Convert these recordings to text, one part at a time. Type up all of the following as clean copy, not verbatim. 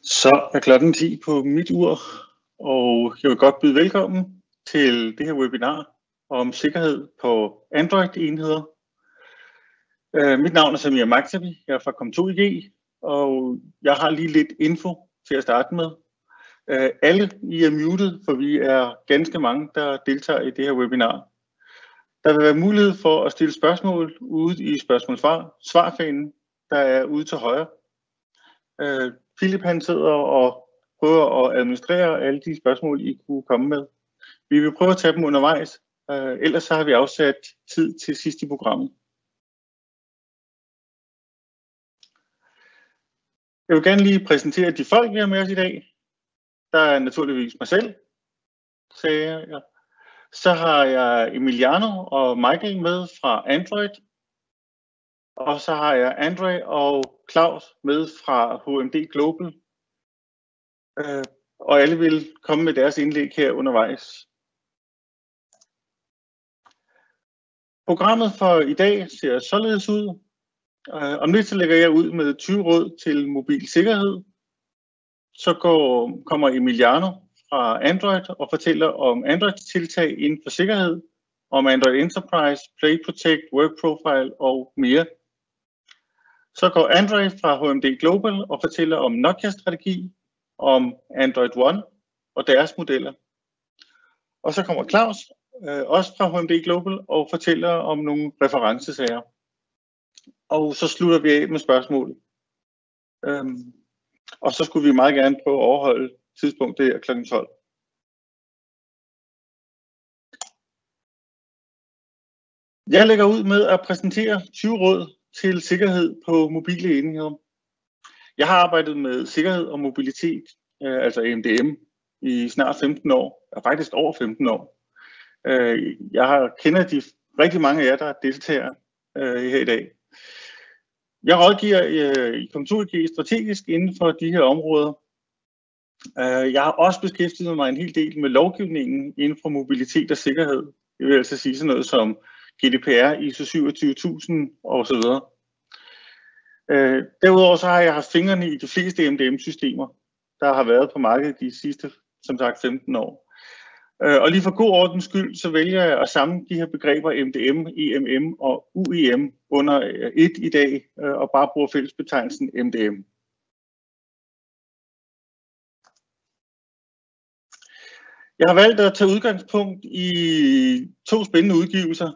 Så er klokken 10 på mit ur, og jeg vil godt byde velkommen til det her webinar om sikkerhed på Android-enheder. Mit navn er Samir, jeg er fra kom2ig, og jeg har lige lidt info til at starte med. Alle I er muted, for vi er ganske mange, der deltager i det her webinar. Der vil være mulighed for at stille spørgsmål ude i spørgsmål-svar-svarfanen, der er ude til højre. Philip han sidder og prøver at administrere alle de spørgsmål, I kunne komme med. Vi vil prøve at tage dem undervejs, ellers så har vi afsat tid til sidst i programmet. Jeg vil gerne lige præsentere de folk, vi har med os i dag. Der er naturligvis mig selv, sagde jeg. Så har jeg Emiliano og Michael med fra Android. Og så har jeg Andre og Claus med fra HMD Global. Og alle vil komme med deres indlæg her undervejs. Programmet for i dag ser således ud. Om lidt så lægger jeg ud med 20 råd til mobil sikkerhed. Så kommer Emiliano fra Android og fortæller om Androids tiltag inden for sikkerhed, om Android Enterprise, Play Protect, Work Profile og mere. Så går Andre fra HMD Global og fortæller om Nokia strategi, om Android One og deres modeller. Og så kommer Claus, også fra HMD Global, og fortæller om nogle referencesager. Og så slutter vi af med spørgsmål. Og så skulle vi meget gerne prøve at overholde tidspunktet her kl. 12. Jeg lægger ud med at præsentere 20 råd til sikkerhed på mobile enheder. Jeg har arbejdet med sikkerhed og mobilitet, altså MDM, i snart 15 år, faktisk over 15 år. Jeg kender rigtig mange af jer, der deltager her i dag. Jeg rådgiver i kom2ig strategisk inden for de her områder. Jeg har også beskæftiget mig en hel del med lovgivningen inden for mobilitet og sikkerhed. Det vil altså sige sådan noget som GDPR, ISO 27000 osv. Derudover så har jeg haft fingrene i de fleste MDM-systemer, der har været på markedet de sidste, som sagt, 15 år. Og lige for god ordens skyld, så vælger jeg at samle de her begreber MDM, EMM og UEM under et i dag, og bare bruger fællesbetegnelsen MDM. Jeg har valgt at tage udgangspunkt i 2 spændende udgivelser.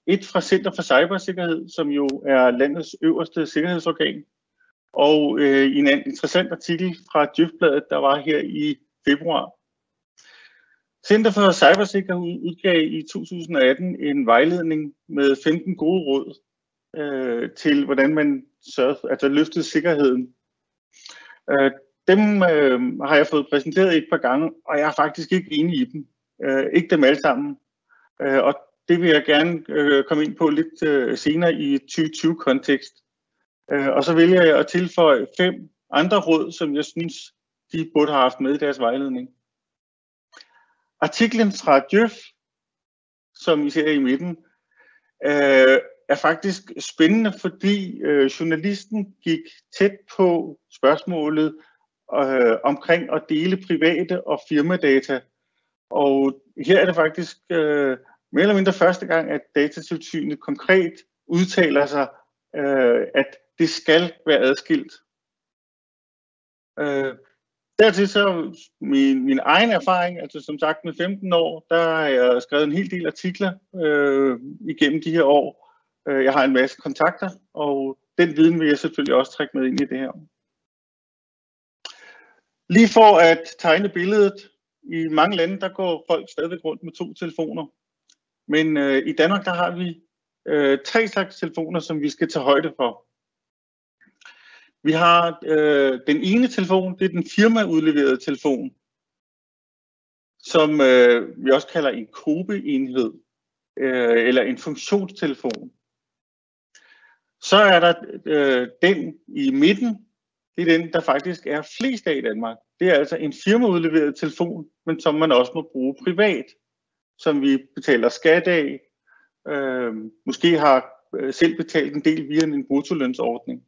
Et fra Center for Cybersikkerhed, som jo er landets øverste sikkerhedsorgan, og en interessant artikel fra Djøf-bladet, der var her i februar. Center for Cybersikkerhed udgav i 2018 en vejledning med 15 gode råd til, hvordan man løftede sikkerheden. Dem har jeg fået præsenteret et par gange, og jeg er faktisk ikke enig i dem. Ikke dem alle sammen. Og det vil jeg gerne komme ind på lidt senere i 2020-kontekst. Og så vælger jeg at tilføje 5 andre råd, som jeg synes, de burde have haft med i deres vejledning. Artiklen fra Djøf, som I ser i midten, er faktisk spændende, fordi journalisten gik tæt på spørgsmålet omkring at dele private og firmadata. Og her er det faktisk mere eller mindre første gang, at Datatilsynet konkret udtaler sig, at det skal være adskilt. Dertil så min egen erfaring, altså som sagt med 15 år, der har jeg skrevet en hel del artikler igennem de her år. Jeg har en masse kontakter, og den viden vil jeg selvfølgelig også trække med ind i det her. Lige for at tegne billedet, i mange lande, der går folk stadigvæk rundt med 2 telefoner. Men i Danmark, der har vi 3 slags telefoner, som vi skal tage højde for. Vi har den ene telefon, det er den firmaudleverede telefon, som vi også kalder en KOBE-enhed, eller en funktionstelefon. Så er der den i midten, det er den, der faktisk er flest af i Danmark. Det er altså en firmaudleveret telefon, men som man også må bruge privat, som vi betaler skat af, måske har selv betalt en del via en bruttolønsordning.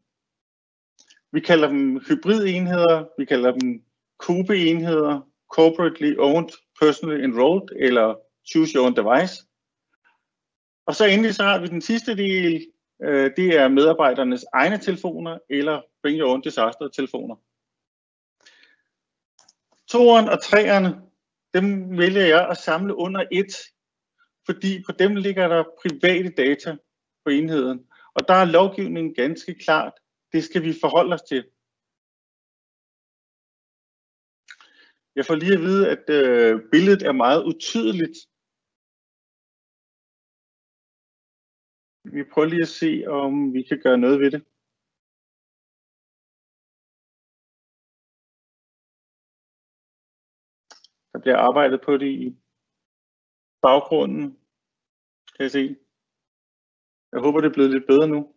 Vi kalder dem hybridenheder, vi kalder dem KOBE-enheder, corporately owned, personally enrolled, eller choose your own device. Og så endelig så har vi den sidste del, det er medarbejdernes egne telefoner, eller bring your own disaster telefoner. 2'eren og 3'erne, dem vælger jeg at samle under et, fordi på dem ligger der private data på enheden. Og der er lovgivningen ganske klart, det skal vi forholde os til. Jeg får lige at vide, at billedet er meget utydeligt. Vi prøver lige at se, om vi kan gøre noget ved det. Der bliver arbejdet på det i baggrunden. Kan jeg se. Jeg håber, det er blevet lidt bedre nu.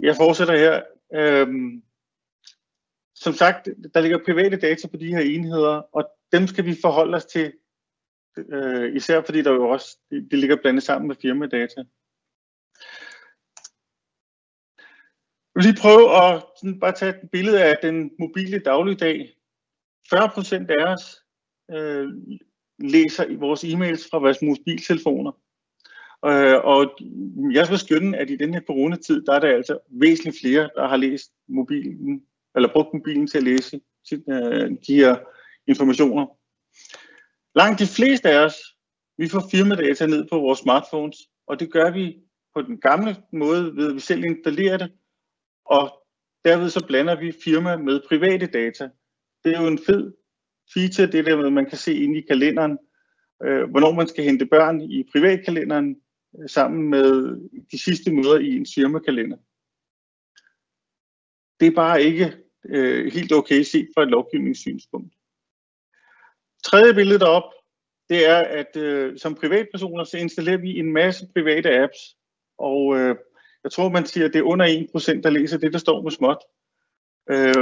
Jeg fortsætter her. Som sagt, der ligger private data på de her enheder, og dem skal vi forholde os til, især fordi der jo også, det ligger blandet sammen med firmadata. Jeg vil lige prøve at bare tage et billede af den mobile dagligdag. 40% af os læser vores e-mails fra vores mobiltelefoner. Og jeg skal skynde, at i den her coronatid, der er der altså væsentligt flere, der har læst mobilen, eller brugt mobilen til at læse de her informationer. Langt de fleste af os, vi får firmadata ned på vores smartphones, og det gør vi på den gamle måde, ved at vi selv installerer det, og derved så blander vi firma med private data. Det er jo en fed feature, det der med, at man kan se ind i kalenderen, hvornår man skal hente børn i privatkalenderen, sammen med de sidste møder i en firmakalender. Det er bare ikke helt okay set fra et lovgivningssynspunkt. Tredje billede derop, det er, at som privatpersoner, så installerer vi en masse private apps, og jeg tror, man siger, at det er under 1%, der læser det, der står med småt.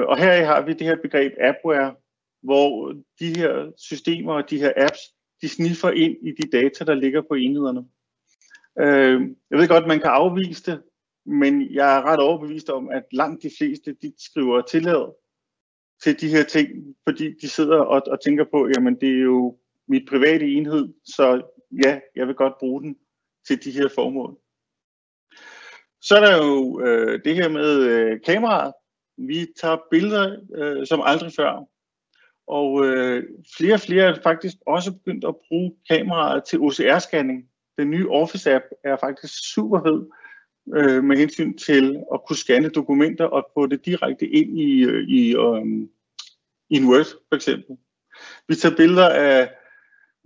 Og her har vi det her begreb appware, hvor de her systemer og de her apps, de sniffer ind i de data, der ligger på enhederne. Jeg ved godt, man kan afvise det, men jeg er ret overbevist om, at langt de fleste, de skriver tillad til de her ting, fordi de sidder og tænker på, jamen det er jo mit private enhed, så ja, jeg vil godt bruge den til de her formål. Så er der jo det her med kameraet. Vi tager billeder som aldrig før, og flere og flere er faktisk også begyndt at bruge kameraet til OCR-scanning. Den nye Office-app er faktisk super fed med hensyn til at kunne scanne dokumenter og få det direkte ind i en Word for eksempel. Vi tager billeder af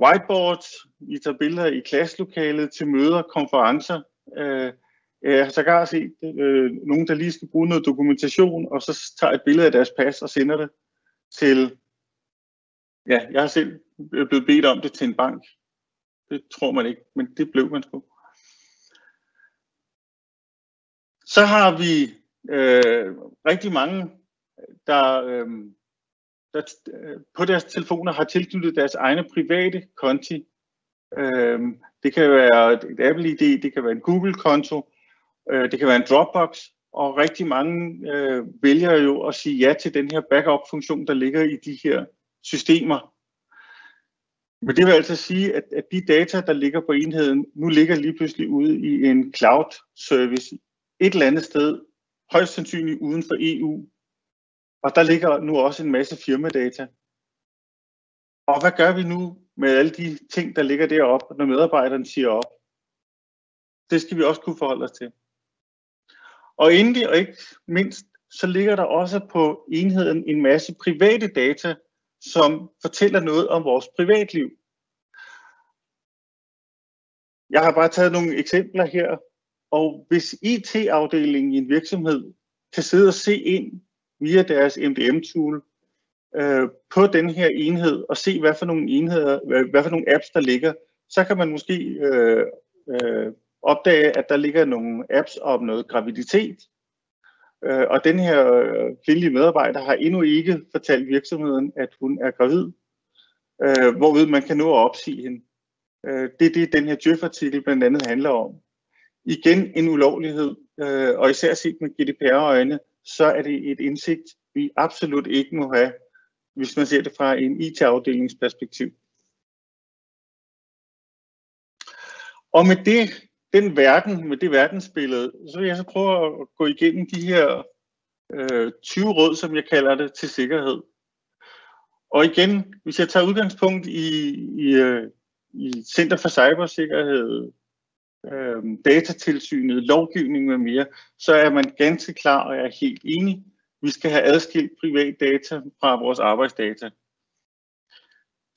whiteboards, vi tager billeder i klasselokalet til møder, konferencer. Jeg har sågar set nogen, der lige skal bruge noget dokumentation, og så tager et billede af deres pas og sender det til, ja, jeg har selv blevet bedt om det til en bank. Det tror man ikke, men det blev man sgu. Så har vi rigtig mange, der på deres telefoner har tilknyttet deres egne private konti. Det kan være et Apple-ID, det kan være en Google-konto, det kan være en Dropbox, og rigtig mange vælger jo at sige ja til den her backup-funktion, der ligger i de her systemer. Men det vil altså sige, at de data, der ligger på enheden, nu ligger lige pludselig ude i en cloud-service et eller andet sted, højst sandsynligt uden for EU. Og der ligger nu også en masse firmadata. Og hvad gør vi nu med alle de ting, der ligger deroppe, når medarbejderne siger op? Det skal vi også kunne forholde os til. Og endelig og ikke mindst, så ligger der også på enheden en masse private data, som fortæller noget om vores privatliv. Jeg har bare taget nogle eksempler her, og hvis IT-afdelingen i en virksomhed kan sidde og se ind via deres MDM-tool på den her enhed og se, hvad for nogle apps der ligger, så kan man måske opdage, at der ligger nogle apps om noget graviditet. Og den her kvindelige medarbejder har endnu ikke fortalt virksomheden, at hun er gravid, hvorved man kan nå at opsige hende. Det er det, den her Djøf-artikel blandt andet handler om. Igen en ulovlighed, og især set med GDPR-øjne, så er det et indsigt, vi absolut ikke må have, hvis man ser det fra en IT-afdelingsperspektiv. Og med det verdensbillede, så vil jeg så prøve at gå igennem de her 20 råd, som jeg kalder det, til sikkerhed. Og igen, hvis jeg tager udgangspunkt i Center for Cybersikkerhed, datatilsynet, lovgivning med mere, så er man ganske klar, og jeg er helt enig. Vi skal have adskilt privat data fra vores arbejdsdata.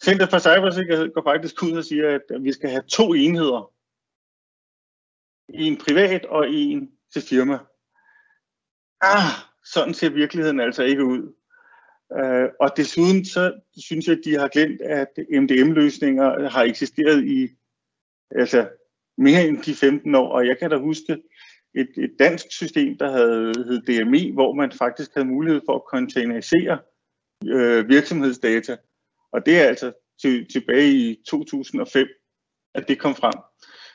Center for Cybersikkerhed går faktisk ud og siger, at vi skal have 2 enheder. En privat og en til firma. Sådan ser virkeligheden altså ikke ud. Og desuden så synes jeg, at de har glemt, at MDM-løsninger har eksisteret i mere end de 15 år. Og jeg kan da huske et dansk system, der hed DMI, hvor man faktisk havde mulighed for at containerisere virksomhedsdata. Og det er altså tilbage i 2005, at det kom frem.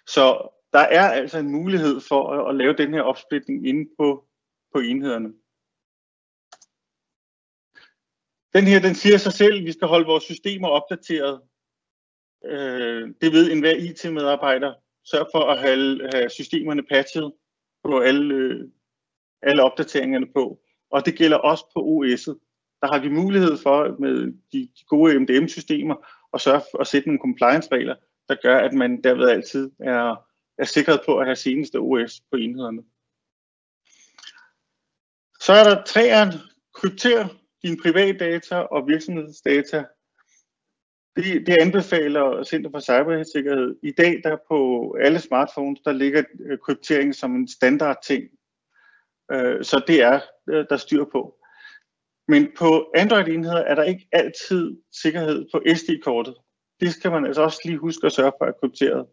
Så der er altså en mulighed for at lave den her opsplitning inde på enhederne. Den siger sig selv, at vi skal holde vores systemer opdateret. Det ved enhver IT-medarbejder. Sørg for at have systemerne patchet på alle opdateringerne på. Og det gælder også på OS'et. Der har vi mulighed for med de gode MDM-systemer at sørge for at sætte nogle compliance-regler, der gør, at man derved altid er sikret på at have seneste OS på enhederne. Så er der 3'eren, krypter dine privatdata og virksomhedsdata. Det anbefaler Center for Cybersikkerhed. I dag der på alle smartphones, der ligger kryptering som en standard ting. Så det er der styr på. Men på Android-enheder er der ikke altid sikkerhed på SD-kortet. Det skal man altså også lige huske at sørge for at krypteret.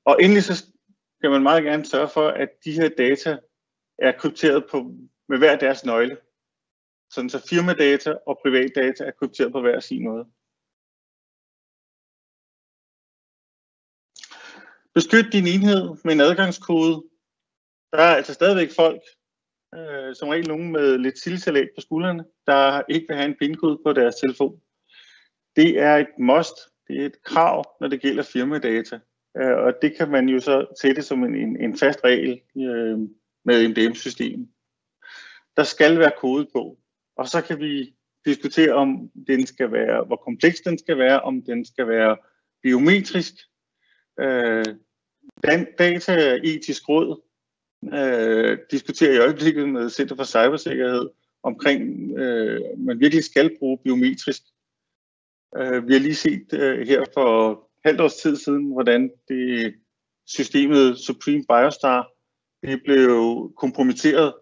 Og endelig så skal man meget gerne sørge for, at de her data er krypteret med hver deres nøgle. Sådan så firmadata og privatdata er krypteret på hver sin måde. Beskyt din enhed med en adgangskode. Der er altså stadigvæk folk, som regel nogen med lidt sildesalat på skuldrene, der ikke vil have en pindkode på deres telefon. Det er et must, det er et krav, når det gælder firmadata. Og det kan man jo så sætte som en fast regel med MDM-systemet. Der skal være kode på. Og så kan vi diskutere, om den skal være, hvor kompleks den skal være, om den skal være biometrisk. Dataetisk råd diskuterer i øjeblikket med Center for Cybersikkerhed omkring, man virkelig skal bruge biometrisk. Vi har lige set her for halvt års tid siden, hvordan systemet Supreme Biostar det blev kompromitteret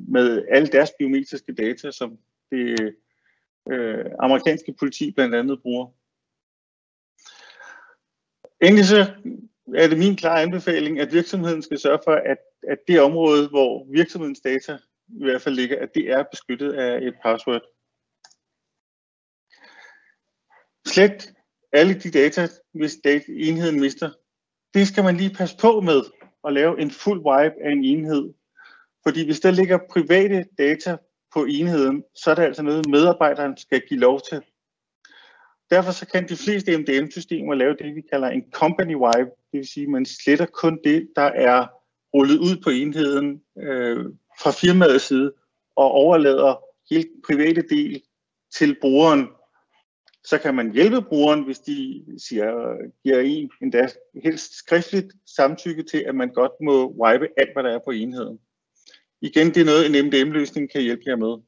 med alle deres biometriske data, som det amerikanske politi blandt andet bruger. Endelig så er det min klare anbefaling, at virksomheden skal sørge for, at det område, hvor virksomhedens data i hvert fald ligger, at det er beskyttet af et password. Slet alle de data, hvis enheden mister. Det skal man lige passe på med at lave en fuld wipe af en enhed. Fordi hvis der ligger private data på enheden, så er det altså noget, medarbejderen skal give lov til. Derfor så kan de fleste MDM-systemer lave det, vi kalder en company wipe. Det vil sige, at man sletter kun det, der er rullet ud på enheden fra firmaets side, og overlader helt private del til brugeren. Så kan man hjælpe brugeren, hvis de giver en endda helst skriftligt samtykke til, at man godt må wipe alt, hvad der er på enheden. Igen, det er noget, en MDM-løsning kan hjælpe jer med.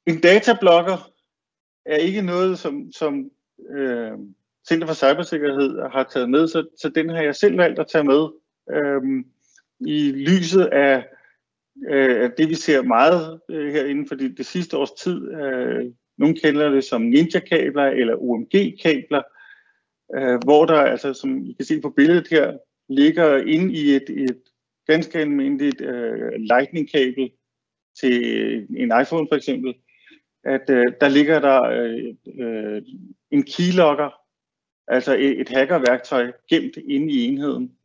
En datablokker er ikke noget, som Center for Cybersikkerhed har taget med, så den har jeg selv valgt at tage med i lyset af det, vi ser meget herinde for det sidste års tid. Nogle kender det som ninja-kabler eller UMG-kabler, hvor der altså, som I kan se på billedet her, ligger inde i et ganske almindeligt lightning-kabel til en iPhone for eksempel. at der ligger der en keylogger, altså et hackerværktøj gemt inde i enheden.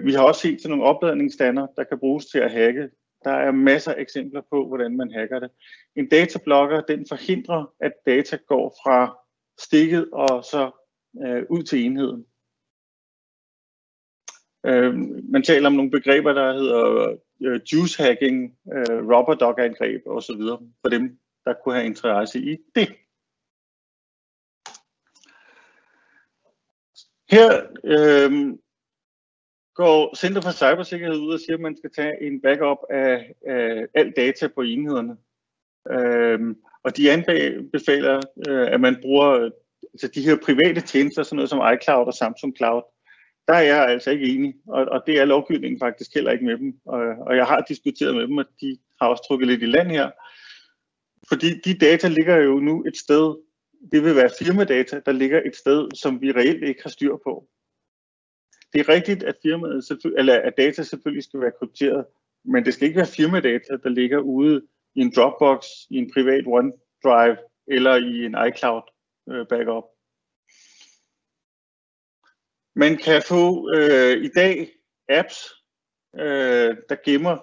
Vi har også set sådan nogle opladningsstander, der kan bruges til at hacke. Der er masser af eksempler på, hvordan man hacker det. En datablocker, den forhindrer, at data går fra stikket og så ud til enheden. Man taler om nogle begreber, der hedder juice hacking, rubber duck angreb osv. for dem, der kunne have interesse i det. Her går Center for Cybersikkerhed ud og siger, at man skal tage en backup af alt data på enhederne. Og de anbefaler, at man bruger altså de her private tjenester, sådan noget som iCloud og Samsung Cloud. Der er jeg altså ikke enig, og det er lovgivningen faktisk heller ikke med dem. Og jeg har diskuteret med dem, at de har også trukket lidt i land her. Fordi de data ligger jo nu et sted, det vil være firmadata, der ligger et sted, som vi reelt ikke har styr på. Det er rigtigt, at at data selvfølgelig skal være krypteret, men det skal ikke være firmadata, der ligger ude i en Dropbox, i en privat OneDrive eller i en iCloud backup. Man kan få i dag apps, der gemmer,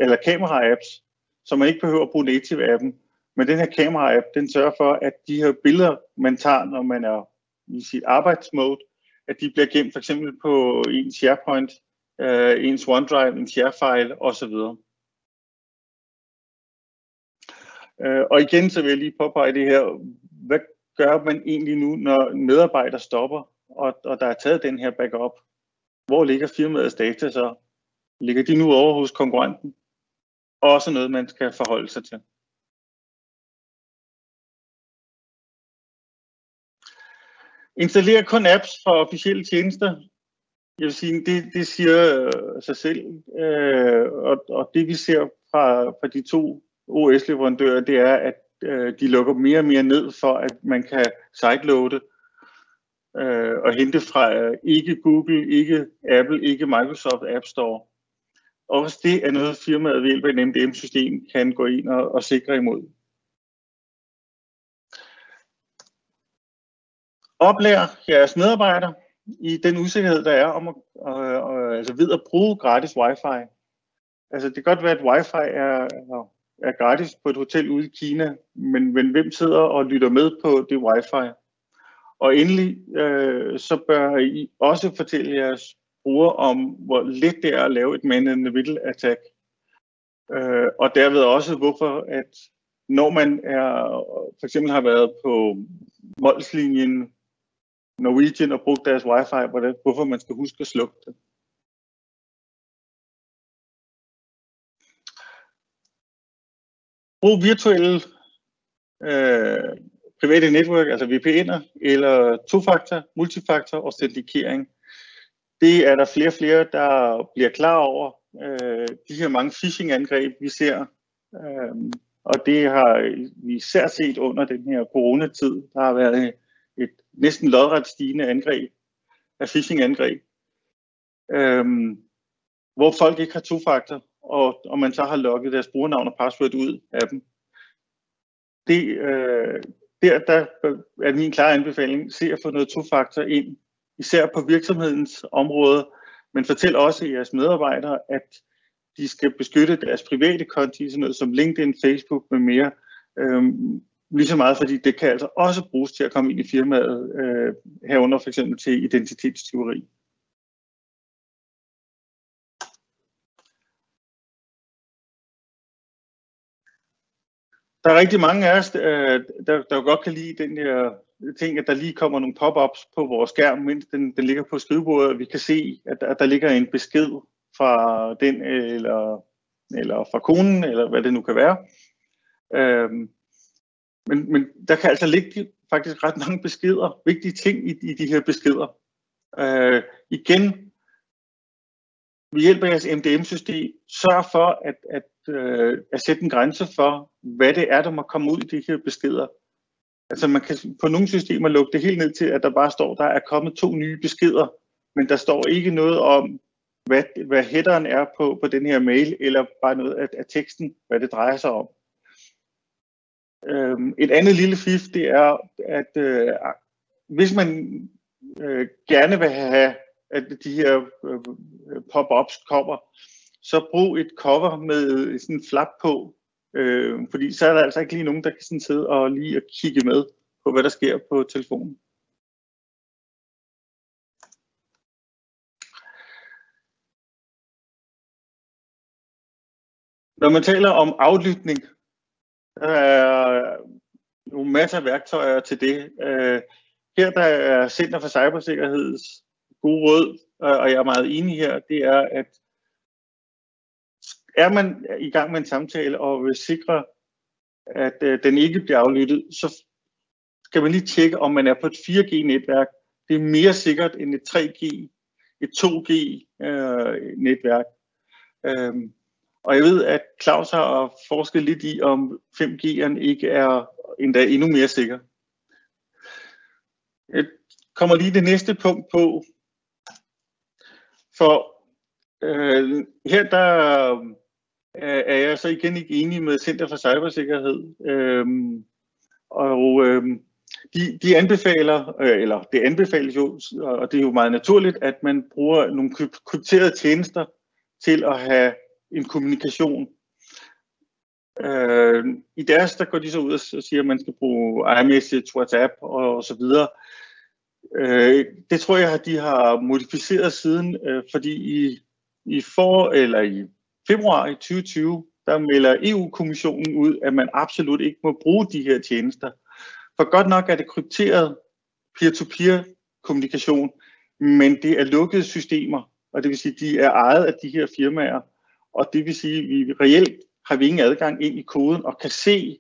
eller kamera-apps, så man ikke behøver at bruge native-appen. Men den her kamera-app, den sørger for, at de her billeder, man tager, når man er i sit arbejdsmode, at de bliver gemt for eksempel på ens SharePoint, ens OneDrive, en share-file osv. Og igen så vil jeg lige påpege det her, hvad gør man egentlig nu, når en medarbejder stopper, og der er taget den her backup? Hvor ligger firmaets data så? Ligger de nu over hos konkurrenten? Også noget, man skal forholde sig til. Installer kun apps fra officielle tjenester. Jeg vil sige, det siger sig selv. Og det vi ser fra de to OS-leverandører, det er, at de lukker mere og mere ned for, at man kan sideloade og hente fra ikke Google, ikke Apple, ikke Microsoft App Store. Også det er noget, firmaet ved hjælp af et MDM-system kan gå ind og sikre imod. Oplær jeres medarbejdere i den usikkerhed, der er om altså ved at bruge gratis wifi. Altså det kan godt være, at wifi er gratis på et hotel ude i Kina, men hvem sidder og lytter med på det wifi? Og endelig så bør I også fortælle jeres brugere om, hvor let det er at lave et man-in-the-middle attack. Og derved også, hvorfor at når man for eksempel har været på Molslinjen, Norwegian og brugt deres wifi, hvorfor man skal huske at slukke det. Brug virtuelle private netværk, altså VPN'er, eller tofaktor, multifaktor og autentikering. Det er der flere og flere, der bliver klar over. De her mange phishing-angreb, vi ser, og det har vi især set under den her coronatid. Der har været et næsten lodret stigende angreb af phishing-angreb, hvor folk ikke har tofaktor, og man så har logget deres brugernavn og password ud af dem. Der er min klare anbefaling, se at få noget tofaktor ind, især på virksomhedens område, men fortæl også jeres medarbejdere, at de skal beskytte deres private konti, sådan noget som LinkedIn, Facebook med mere, lige så meget, fordi det kan altså også bruges til at komme ind i firmaet, herunder for eksempel til identitetstyveri. Der er rigtig mange af os, der godt kan lide den her ting, at der lige kommer nogle pop-ups på vores skærm, mens den ligger på skrivebordet, og vi kan se, at der ligger en besked fra den, eller fra konen, eller hvad det nu kan være. Men der kan altså ligge faktisk ret mange beskeder, vigtige ting i de her beskeder. Igen, ved hjælp af jeres MDM-system, sørg for at sætte en grænse for, hvad det er, der må komme ud i de her beskeder. Altså man kan på nogle systemer lukke det helt ned til, at der bare står, der er kommet 2 nye beskeder, men der står ikke noget om, hvad headeren er på den her mail, eller bare noget af teksten, hvad det drejer sig om. Et andet lille fif, det er, at hvis man gerne vil have, at de her pop-ups kommer, så brug et cover med sådan en flap på, fordi så er der altså ikke lige nogen, der kan sådan sidde og lige kigge med på, hvad der sker på telefonen. Når man taler om aflytning, der er jo masser af værktøjer til det. Her der er Center for Cybersikkerheds gode råd, og jeg er meget enig her, det er, at er man i gang med en samtale og vil sikre, at den ikke bliver aflyttet, så skal man lige tjekke, om man er på et 4G-netværk. Det er mere sikkert end et 3G, et 2G-netværk. Og jeg ved, at Claus har forsket lidt i, om 5G'eren ikke er endda endnu mere sikker. Jeg kommer lige det næste punkt på. For her der er jeg så igen ikke enig med Center for Cybersikkerhed. De anbefaler, eller det anbefales jo, og det er jo meget naturligt, at man bruger nogle krypterede tjenester til at have en kommunikation. I deres, der går de så ud og siger, at man skal bruge iMessage, WhatsApp og så videre. Det tror jeg, at de har modificeret siden, fordi i februar i 2020, der melder EU-kommissionen ud, at man absolut ikke må bruge de her tjenester. For godt nok er det krypteret peer-to-peer kommunikation, men det er lukkede systemer, og det vil sige, at de er ejet af de her firmaer, og det vil sige, at vi reelt har vi ingen adgang ind i koden og kan se,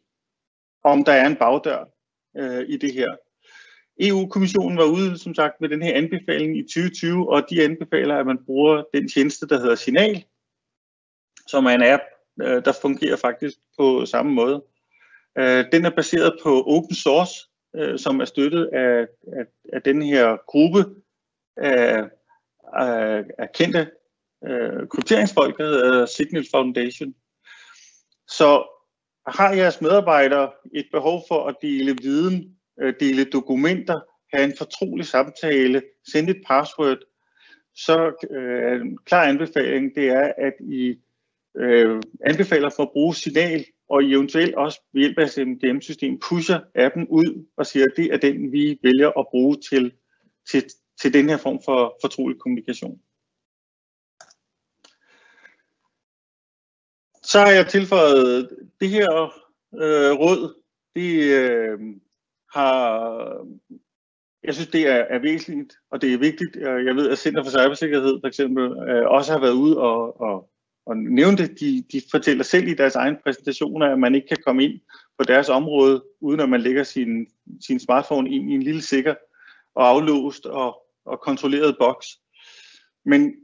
om der er en bagdør i det her. EU-kommissionen var ude, som sagt, med den her anbefaling i 2020, og de anbefaler, at man bruger den tjeneste, der hedder Signal, som er en app, der fungerer faktisk på samme måde. Den er baseret på open source, som er støttet af den her gruppe af kendte krypteringsfolk, der hedder Signal Foundation. Så har jeres medarbejdere et behov for at dele viden, dele dokumenter, have en fortrolig samtale, sende et password, så en klar anbefaling, det er, at I anbefaler for at bruge Signal, og I eventuelt også ved hjælp af CMDM-system pusher appen ud og siger, at det er den, vi vælger at bruge til den her form for fortrolig kommunikation. Så har jeg tilføjet det her råd. Jeg synes, det er væsentligt, og det er vigtigt. Jeg ved, at Center for Cybersikkerhed for eksempel også har været ude og nævne det. De fortæller selv i deres egne præsentationer, at man ikke kan komme ind på deres område, uden at man lægger sin smartphone ind i en lille sikker og aflåst og kontrolleret boks. Men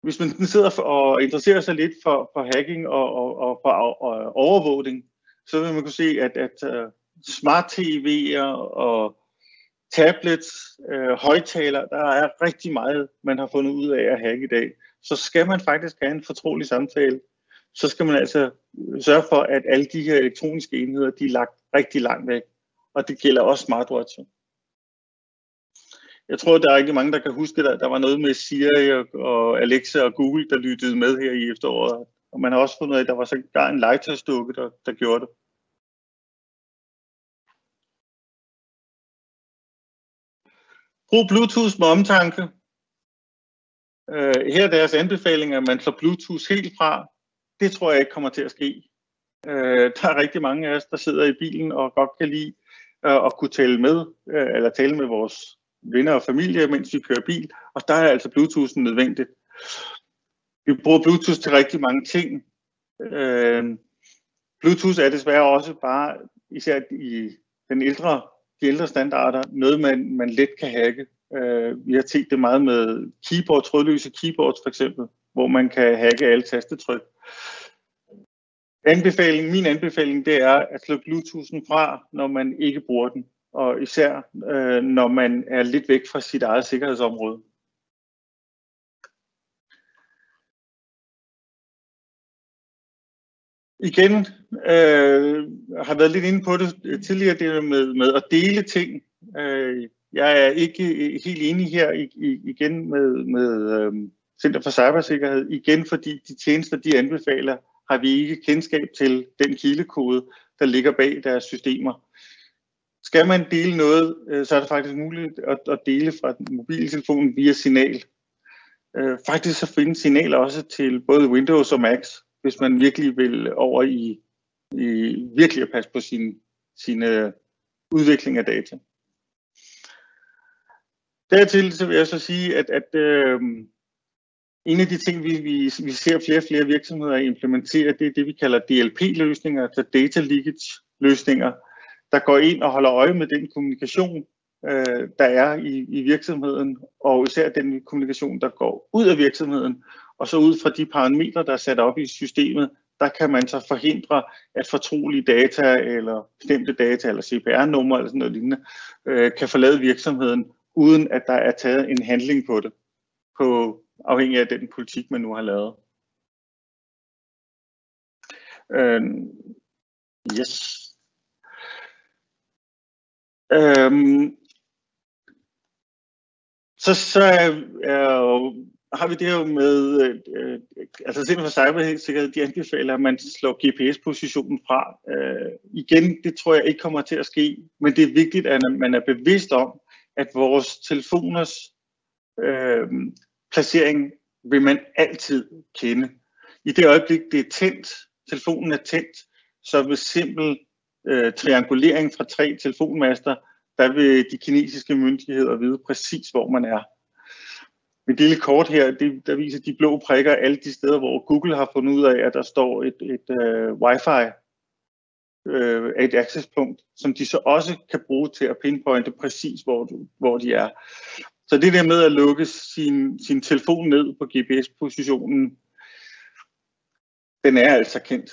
hvis man sidder og interesserer sig lidt for hacking og for overvågning, så vil man kunne se, at smart TV'er og tablets, højtalere, der er rigtig meget, man har fundet ud af at hacke i dag. Så skal man faktisk have en fortrolig samtale, så skal man altså sørge for, at alle de her elektroniske enheder, de er lagt rigtig langt væk. Og det gælder også smartwatcher. Jeg tror, der er rigtig mange, der kan huske, at der var noget med Siri og Alexa og Google, der lyttede med her i efteråret. Og man har også fundet ud af, at der var sågar en legetøjsdukke, der gjorde det. Brug Bluetooth med omtanke. Her er deres anbefalinger, at man slår Bluetooth helt fra. Det tror jeg ikke kommer til at ske. Der er rigtig mange af os, der sidder i bilen og godt kan lide at kunne tale med vores venner og familie, mens vi kører bil. Og der er altså Bluetooth nødvendigt. Vi bruger Bluetooth til rigtig mange ting. Bluetooth er desværre også bare, især i de ældre standarder, noget man let kan hacke. Vi har set det meget med trådløse keyboards for eksempel, hvor man kan hacke alle tastetryk. Min anbefaling, det er at slå Bluetoothen fra, når man ikke bruger den, og især når man er lidt væk fra sit eget sikkerhedsområde. Igen har været lidt inde på det tidligere, det med at dele ting. Jeg er ikke helt enig her igen med Center for Cybersikkerhed, igen fordi de tjenester, de anbefaler, har vi ikke kendskab til den kildekode, der ligger bag deres systemer. Skal man dele noget, så er det faktisk muligt at dele fra mobiltelefonen via signal. Faktisk så findes signaler også til både Windows og Mac, hvis man virkelig vil over i virkelig at passe på sin udvikling af data. Dertil så vil jeg så sige, at en af de ting, vi ser flere og flere virksomheder implementere, det er det, vi kalder DLP-løsninger, altså data leakage-løsninger, der går ind og holder øje med den kommunikation, der er i virksomheden, og især den kommunikation, der går ud af virksomheden, og så ud fra de parametre, der er sat op i systemet, der kan man så forhindre, at fortrolige data, eller bestemte data, eller CPR-nummer, eller sådan noget lignende, kan forlade virksomheden, uden at der er taget en handling på det, afhængig af den politik, man nu har lavet. Yes. Så har vi det jo med, altså Center for Cybersikkerhed, de anbefaler, at man slår GPS-positionen fra. Igen, det tror jeg ikke kommer til at ske, men det er vigtigt, at man er bevidst om, at vores telefoners placering vil man altid kende. I det øjeblik, det er tændt, telefonen er tændt, så ved simpel triangulering fra 3 telefonmaster, der vil de kinesiske myndigheder vide præcis, hvor man er. Mit lille kort her, der viser de blå prikker alle de steder, hvor Google har fundet ud af, at der står et Wi-Fi, et accesspunkt, som de så også kan bruge til at pinpointe præcis, hvor de er. Så det der med at lukke sin telefon ned på GPS-positionen, den er altså kendt.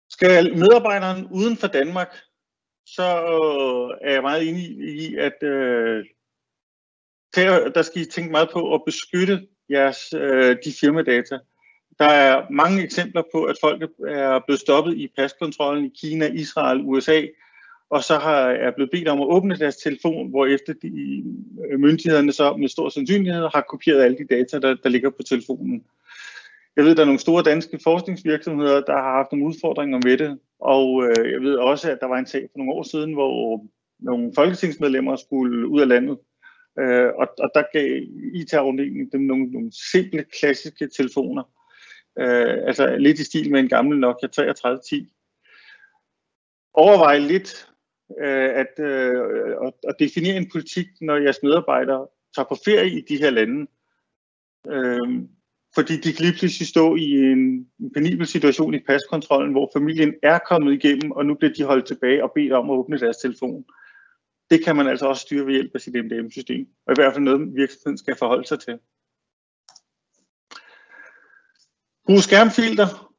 Skal medarbejderen uden for Danmark, så er jeg meget enig i, at der skal I tænke meget på at beskytte de firmadata. Der er mange eksempler på, at folk er blevet stoppet i paskontrollen i Kina, Israel, USA, og så er blevet bedt om at åbne deres telefon, hvorefter de myndighederne så med stor sandsynlighed har kopieret alle de data, der ligger på telefonen. Jeg ved, der er nogle store danske forskningsvirksomheder, der har haft nogle udfordringer med det, og jeg ved også, at der var en sag for nogle år siden, hvor nogle folketingsmedlemmer skulle ud af landet, og der gav IT-afdelingen dem nogle simple, klassiske telefoner, altså lidt i stil med en gammel Nokia 3310. Overveje lidt at definere en politik, når jeres medarbejdere tager på ferie i de her lande, fordi de kan lige pludselig stå i en penibel situation i paskontrollen, hvor familien er kommet igennem, og nu bliver de holdt tilbage og bedt om at åbne deres telefon. Det kan man altså også styre ved hjælp af sit MDM-system, og i hvert fald noget, virksomheden skal forholde sig til. Brug skærmfilter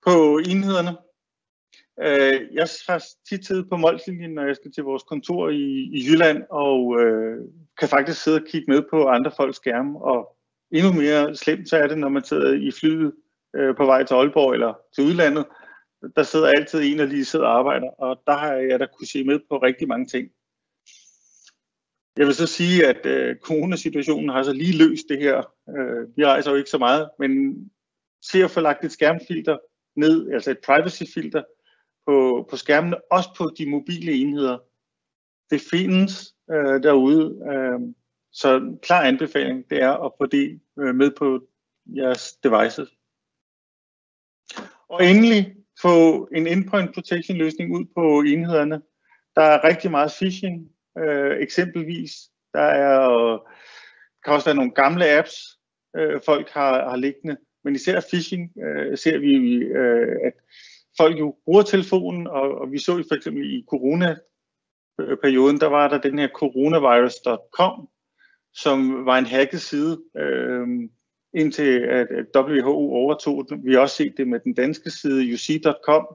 på enhederne. Jeg har tit siddet på Molslinjen, når jeg skal til vores kontor i Jylland, og kan faktisk sidde og kigge med på andre folks skærme, og endnu mere slemt så er det, når man sidder i flyet på vej til Aalborg eller til udlandet. Der sidder altid en, der lige sidder og arbejder, og der har jeg da kunne se med på rigtig mange ting. Jeg vil så sige, at coronasituationen har så lige løst det her. Vi rejser jo ikke så meget, men se at få lagt et skærmfilter ned, altså et privacy-filter på skærmene, også på de mobile enheder. Det findes derude. Så klar anbefaling, det er at få det med på jeres devices. Og endelig få en endpoint protection løsning ud på enhederne. Der er rigtig meget phishing, eksempelvis. Kan også være nogle gamle apps, folk har liggende. Men især phishing ser vi, at folk jo bruger telefonen, og vi så jo for eksempel i corona-perioden, der var der den her coronavirus.com, som var en hacket side, indtil at WHO overtog den. Vi har også set det med den danske side, uc.com.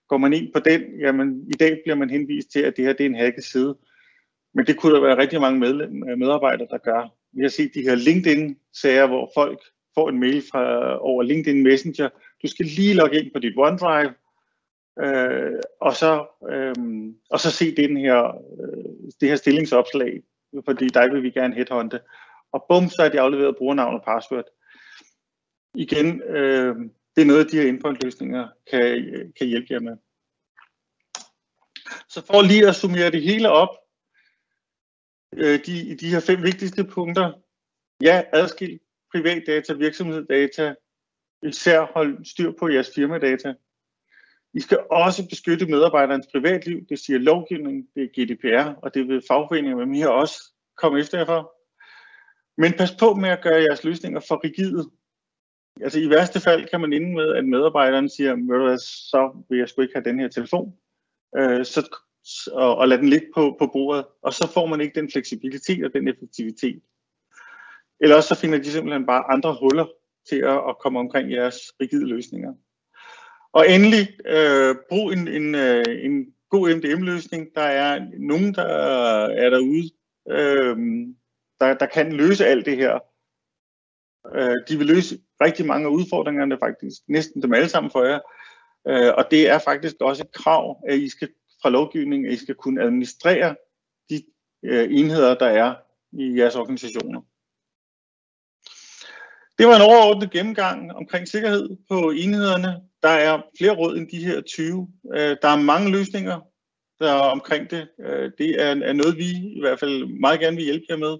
Går man ind på den, jamen i dag bliver man henvist til, at det her det er en hacket side. Men det kunne der være rigtig mange medarbejdere, der gør. vi har set de her LinkedIn-sager, hvor folk får en mail fra over LinkedIn Messenger. Du skal lige logge ind på dit OneDrive, og så se det her stillingsopslag, fordi der vil vi gerne headhunte. Og bum, så er de afleveret brugernavn og password. Igen, det er noget af de her endpoint-løsninger kan hjælpe jer med. Så for lige at summere det hele op, de her 5 vigtigste punkter. Ja, adskil privatdata, virksomhedsdata. Især hold styr på jeres firmadata. I skal også beskytte medarbejdernes privatliv. Det siger lovgivningen, det er GDPR, og det vil fagforeninger med her også komme efter jer for. Men pas på med at gøre jeres løsninger for rigide. Altså i værste fald kan man ende med, at medarbejderen siger, så vil jeg sgu ikke have den her telefon, og lade den ligge på bordet, og så får man ikke den fleksibilitet og den effektivitet. Eller også så finder de simpelthen bare andre huller til at komme omkring jeres rigide løsninger. Og endelig, brug en god MDM-løsning. Der er nogen, der er derude, der kan løse alt det her. De vil løse rigtig mange af udfordringerne, faktisk næsten dem alle sammen for jer. Og det er faktisk også et krav, at I skal fra lovgivningen, at I skal kunne administrere de enheder, der er i jeres organisationer. Det var en overordnet gennemgang omkring sikkerhed på enhederne. Der er flere råd end de her 20. Der er mange løsninger der er omkring det. Det er noget, vi i hvert fald meget gerne vil hjælpe jer med.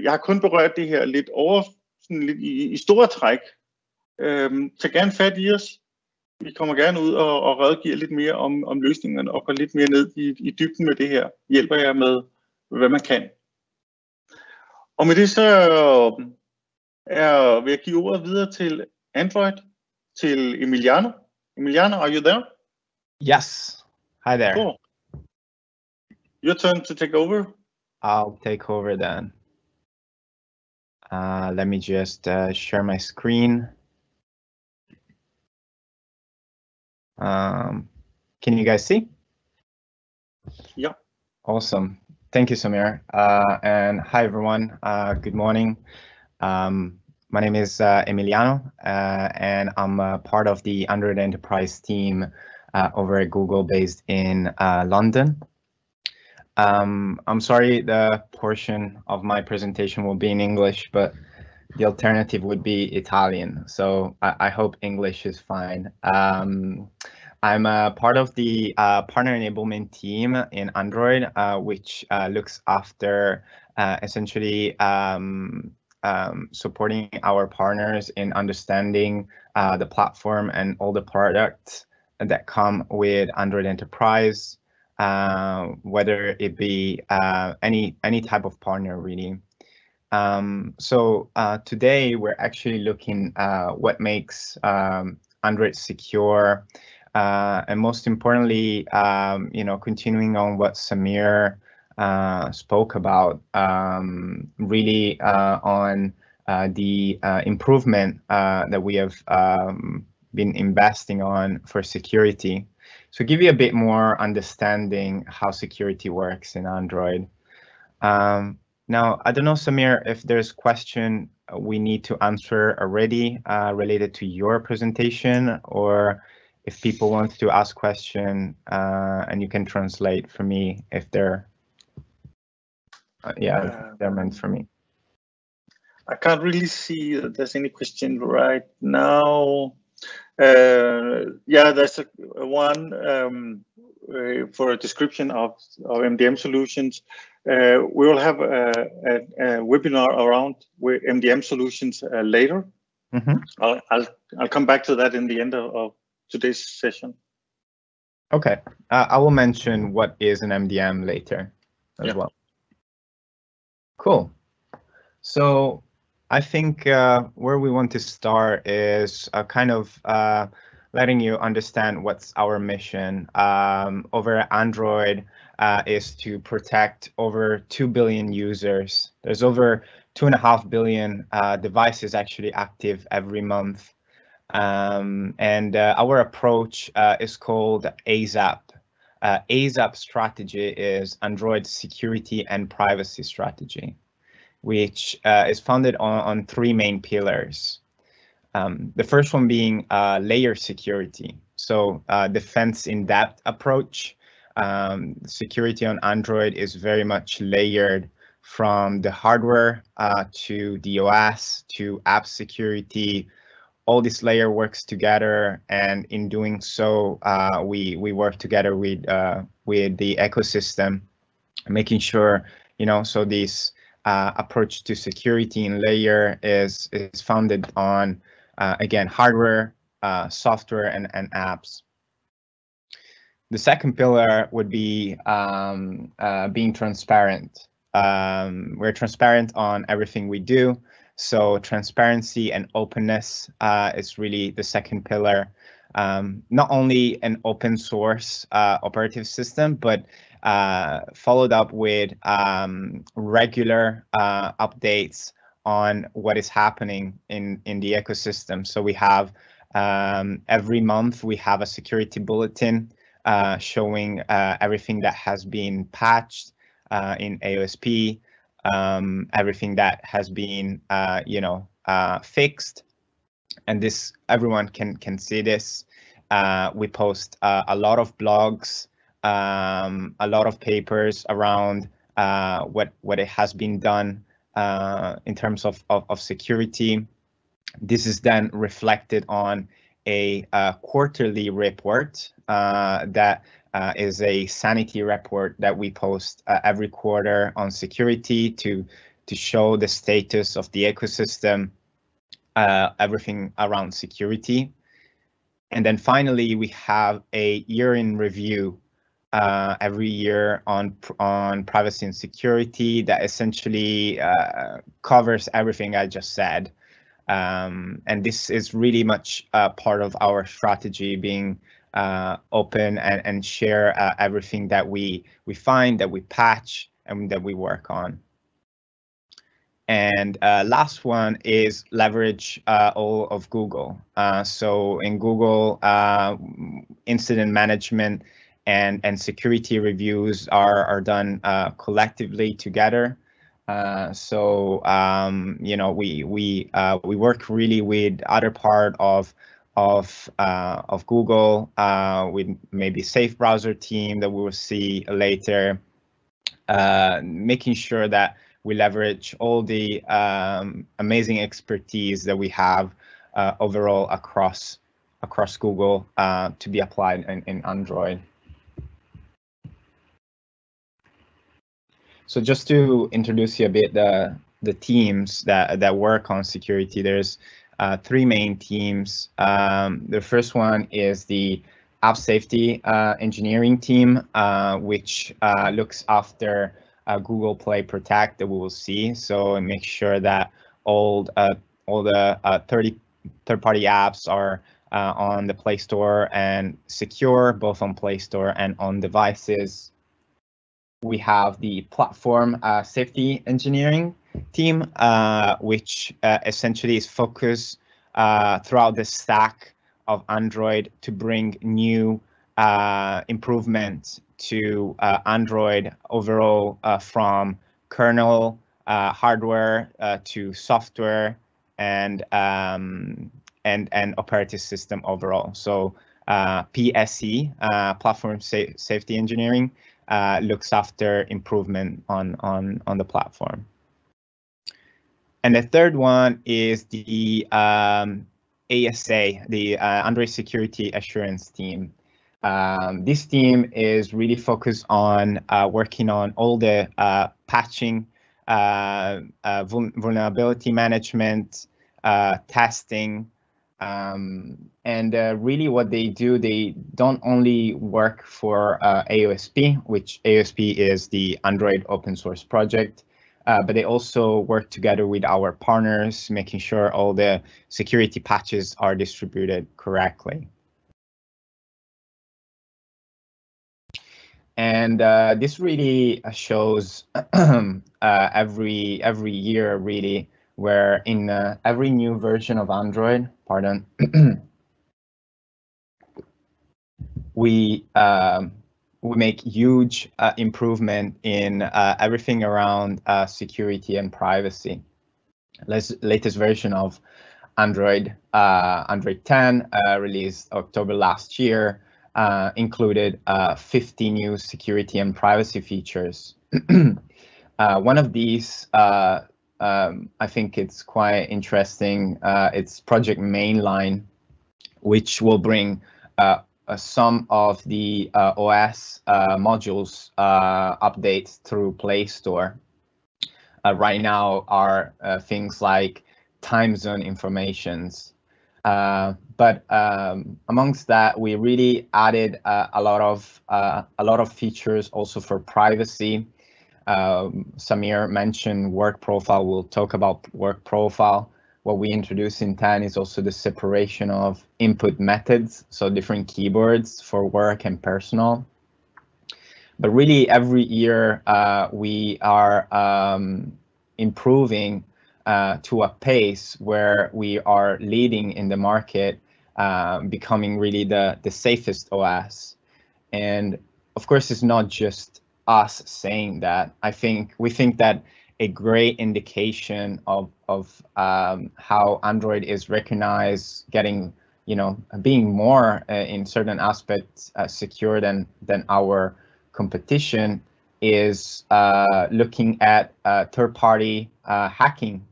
Jeg har kun berørt det her lidt lidt i store træk. Tag gerne fat i os. Vi kommer gerne ud og rådgiver lidt mere om løsningerne og går lidt mere ned i dybden med det her. Hjælper jer med, hvad man kan. Og med det så vil jeg give ordet videre til Android, til Emiliano. Emiliano, are you there? Yes. Hi there. Cool. Your turn to take over. I'll take over then. Let me just share my screen. Can you guys see? Yeah. Awesome. Thank you, Samir. And hi, everyone. Good morning. My name is Emiliano, and I'm part of the Android Enterprise team over at Google based in London. I'm sorry, the portion of my presentation will be in English, but the alternative would be Italian. So I hope English is fine. I'm a part of the partner enablement team in Android, which looks after essentially supporting our partners in understanding the platform and all the products that come with Android Enterprise, whether it be any type of partner really. So today we're actually looking what makes Android secure, and most importantly, continuing on what Samir spoke about, really on the improvement that we have been investing on for security. So give you a bit more understanding how security works in Android. Now, I don't know, Samir, if there's question we need to answer already related to your presentation, or if people want to ask question and you can translate for me if they're they're meant for me. I can't really see that there's any question right now. There's one for a description of MDM solutions. We will have a webinar around MDM solutions later. Mm-hmm. I'll come back to that in the end of today's session. Okay, I will mention what is an MDM later as well. Cool. So I think where we want to start is kind of letting you understand what's our mission. Over at Android is to protect over 2 billion users. There's over 2.5 billion devices actually active every month. And our approach is called ASAP. ASAP strategy is Android security and privacy strategy. which is founded on three main pillars. The first one being layer security. So defense in depth approach. Security on Android is very much layered from the hardware to the OS to app security. All this layer works together, and in doing so, we work together with the ecosystem, making sure, you know, so this approach to security in layer is founded on again, hardware, software, and apps. The second pillar would be being transparent. We're transparent on everything we do. So transparency and openness is really the second pillar. Not only an open source operative system, but followed up with regular updates on what is happening in the ecosystem. So we have every month we have a security bulletin showing everything that has been patched in AOSP, everything that has been fixed, and this everyone can see this. We post a lot of blogs, a lot of papers around what it has been done in terms of security. This is then reflected on a quarterly report that is a sanity report that we post every quarter on security to show the status of the ecosystem, everything around security. And then finally, we have a year in review every year on privacy and security that essentially covers everything I just said. And this is really much part of our strategy, being open and share everything that we find, that we patch, and that we work on. And last one is leverage all of Google. So in Google, incident management and security reviews are done collectively together. So we work really with other part of Google, with maybe safe browser team that we will see later, making sure that we leverage all the amazing expertise that we have overall across Google to be applied in Android. So just to introduce you a bit the teams that work on security, there's three main teams. The first one is the app safety engineering team, which looks after Google Play Protect that we will see. So make sure that all the third-party apps are on the Play Store and secure, both on Play Store and on devices. We have the platform safety engineering team, which essentially is focused throughout the stack of Android to bring new improvements to Android overall, from kernel, hardware to software and operating system overall. So PSE, platform safety engineering, looks after improvement on the platform. And the third one is the ASA, the Android Security Assurance team. This team is really focused on working on all the patching, vulnerability management, testing, and really what they do, they don't only work for AOSP, which AOSP is the Android open source project, but they also work together with our partners, making sure all the security patches are distributed correctly. And this really shows every year, really, where in every new version of Android, we we make huge improvement in everything around security and privacy. Latest version of Android 10, released October last year, included 50 new security and privacy features. One of these, I think it's quite interesting. It's Project Mainline, which will bring some of the OS modules updates through Play Store. Right now are things like time zone informations. But amongst that, we really added a lot of features also for privacy. Samir mentioned work profile. We'll talk about work profile. What we introduced in 10 is also the separation of input methods, so different keyboards for work and personal. But really, every year we are improving to a pace where we are leading in the market, becoming really the safest OS. And of course, it's not just us saying that. We think that a great indication of how Android is recognized, getting, being more in certain aspects secure than our competition, is looking at third-party hacking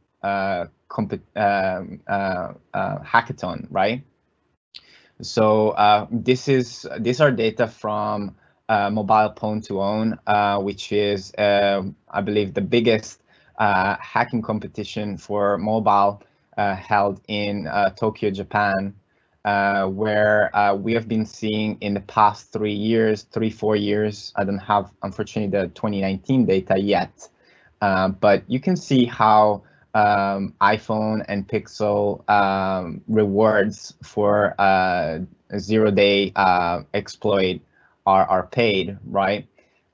hackathon, right? So these are data from Mobile Phone to Own, which is, I believe, the biggest hacking competition for mobile held in Tokyo, Japan, where we have been seeing in the past 4 years. I don't have, unfortunately, the 2019 data yet, but you can see how iPhone and Pixel rewards for a zero-day exploit are paid, right?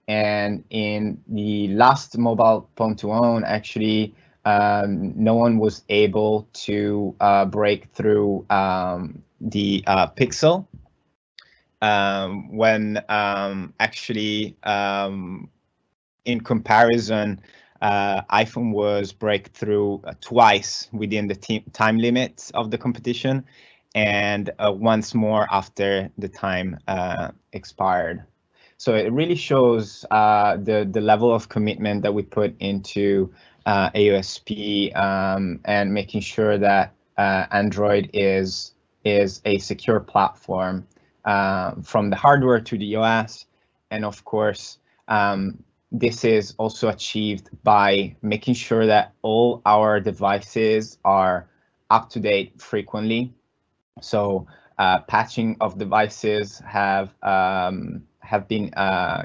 And in the last Mobile Phone to Own, actually, no one was able to break through the Pixel, when actually, in comparison, iPhone was breakthrough twice within the time limits of the competition, and once more after the time expired. So it really shows the level of commitment that we put into AOSP, and making sure that Android is a secure platform from the hardware to the OS. And of course, this is also achieved by making sure that all our devices are up to date frequently. So patching of devices have been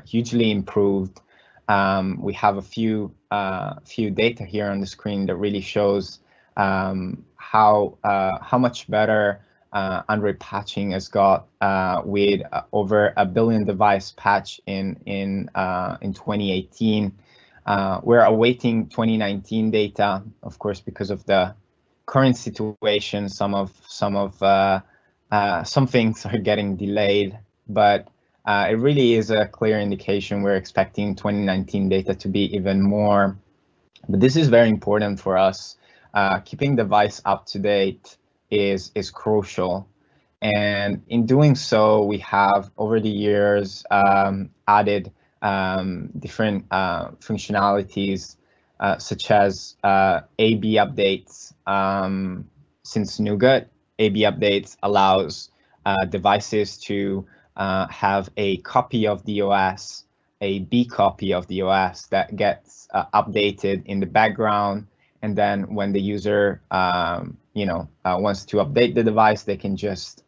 hugely improved. We have a few data here on the screen that really shows how much better Android patching has got, with over 1 billion device patch in 2018. We're awaiting 2019 data, of course, because of the current situation. Some things are getting delayed, but it really is a clear indication. We're expecting 2019 data to be even more. But this is very important for us. Keeping device up to date is crucial. And in doing so, we have over the years added different functionalities, such as AB updates. Since Nougat, AB updates allows devices to have a copy of the OS, a B copy of the OS that gets updated in the background. And then when the user wants to update the device, they can just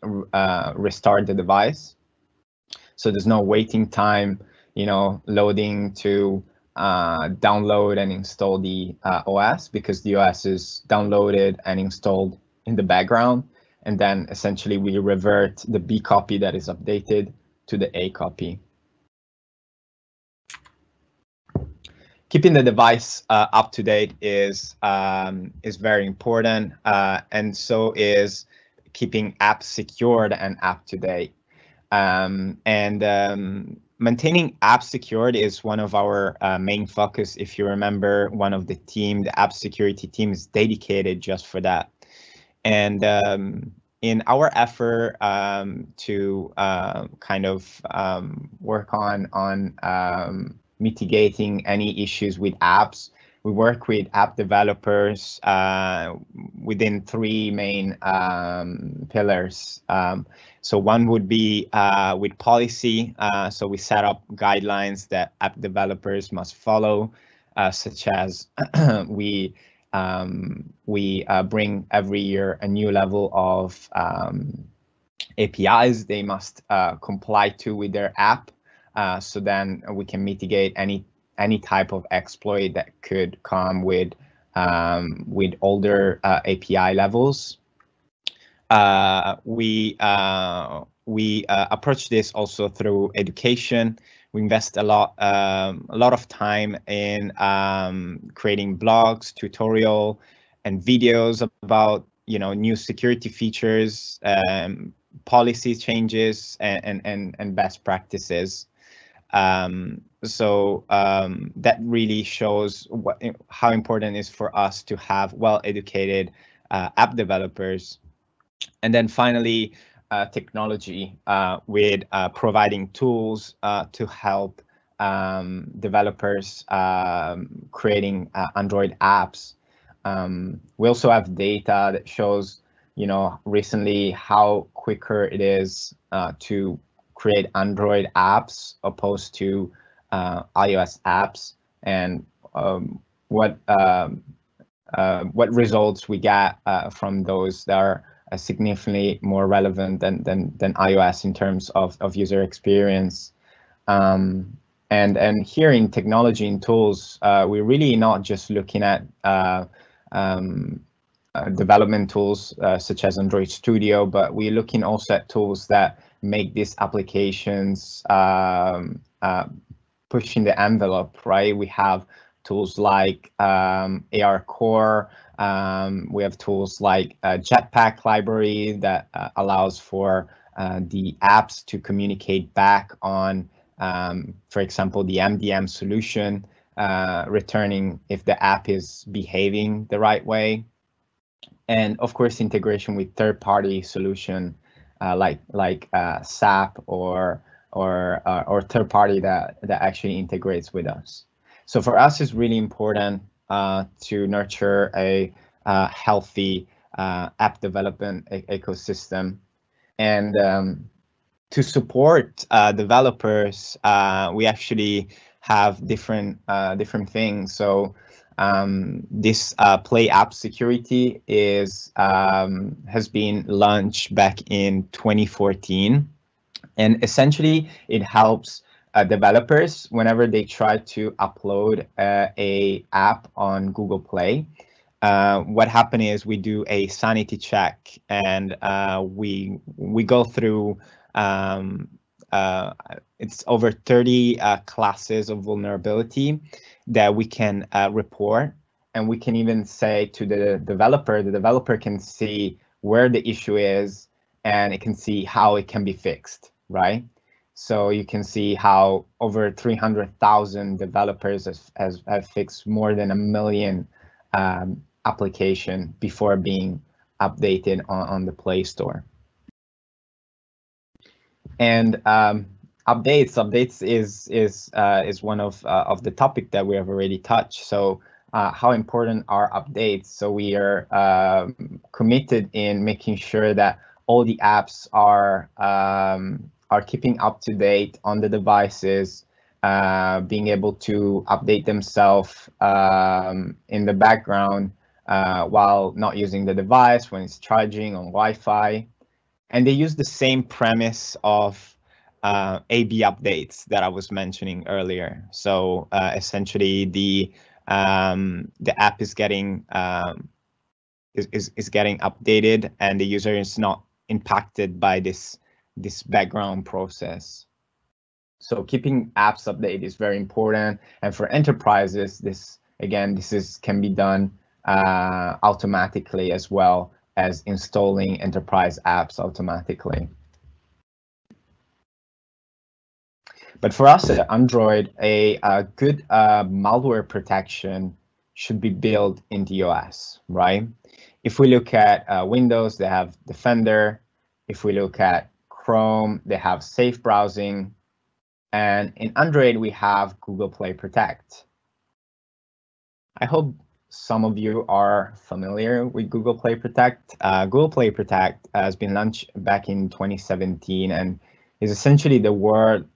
restart the device. So there's no waiting time, loading to download and install the OS, because the OS is downloaded and installed in the background. And then essentially we revert the B copy that is updated to the A copy. Keeping the device up to date is very important, and so is keeping apps secured and up to date. Maintaining app security is one of our main focus. If you remember, one of the team, the app security team, is dedicated just for that. And in our effort to kind of work on mitigating any issues with apps, we work with app developers within three main pillars. So one would be with policy. So we set up guidelines that app developers must follow, such as we bring every year a new level of APIs they must comply to with their app. So then we can mitigate any type of exploit that could come with older API levels. We approach this also through education. We invest a lot of time in creating blogs, tutorial, and videos about new security features, policy changes, and best practices. So that really shows how important it is for us to have well-educated app developers. And then finally, technology with providing tools to help developers creating Android apps. We also have data that shows, recently how quicker it is to create Android apps opposed to iOS apps, and what results we get from those that are significantly more relevant than iOS in terms of user experience. And here in technology and tools, we're really not just looking at development tools such as Android Studio, but we're looking also at tools that make these applications pushing the envelope, right? We have tools like AR Core. We have tools like Jetpack library that allows for the apps to communicate back on, for example, the MDM solution, returning if the app is behaving the right way. And of course, integration with third-party solution like SAP or third-party that actually integrates with us. So for us, it's really important to nurture a healthy app development ecosystem, and to support developers, we actually have different things. So this Play App Security has been launched back in 2014, and essentially it helps developers whenever they try to upload a app on Google Play. What happens is we do a sanity check, and we go through it's over 30 classes of vulnerability that we can report, and we can even say to the developer can see where the issue is, and it can see how it can be fixed, right? So you can see how over 300,000 developers have fixed more than 1 million application before being updated on the Play Store. And updates is one of the topic that we have already touched. So how important are updates? So we are committed in making sure that all the apps are keeping up to date on the devices, being able to update themselves in the background while not using the device when it's charging on Wi-Fi. And they use the same premise of AB updates that I was mentioning earlier. So essentially, the app is getting is getting updated, and the user is not impacted by this background process. So keeping apps updated is very important, and for enterprises, this can be done automatically, as well as installing enterprise apps automatically. But for us at Android, a good malware protection should be built in the OS, right? If we look at Windows, they have Defender. If we look at Chrome, they have Safe Browsing. And in Android, we have Google Play Protect. I hope some of you are familiar with Google Play Protect. Google Play Protect has been launched back in 2017 and is essentially the world's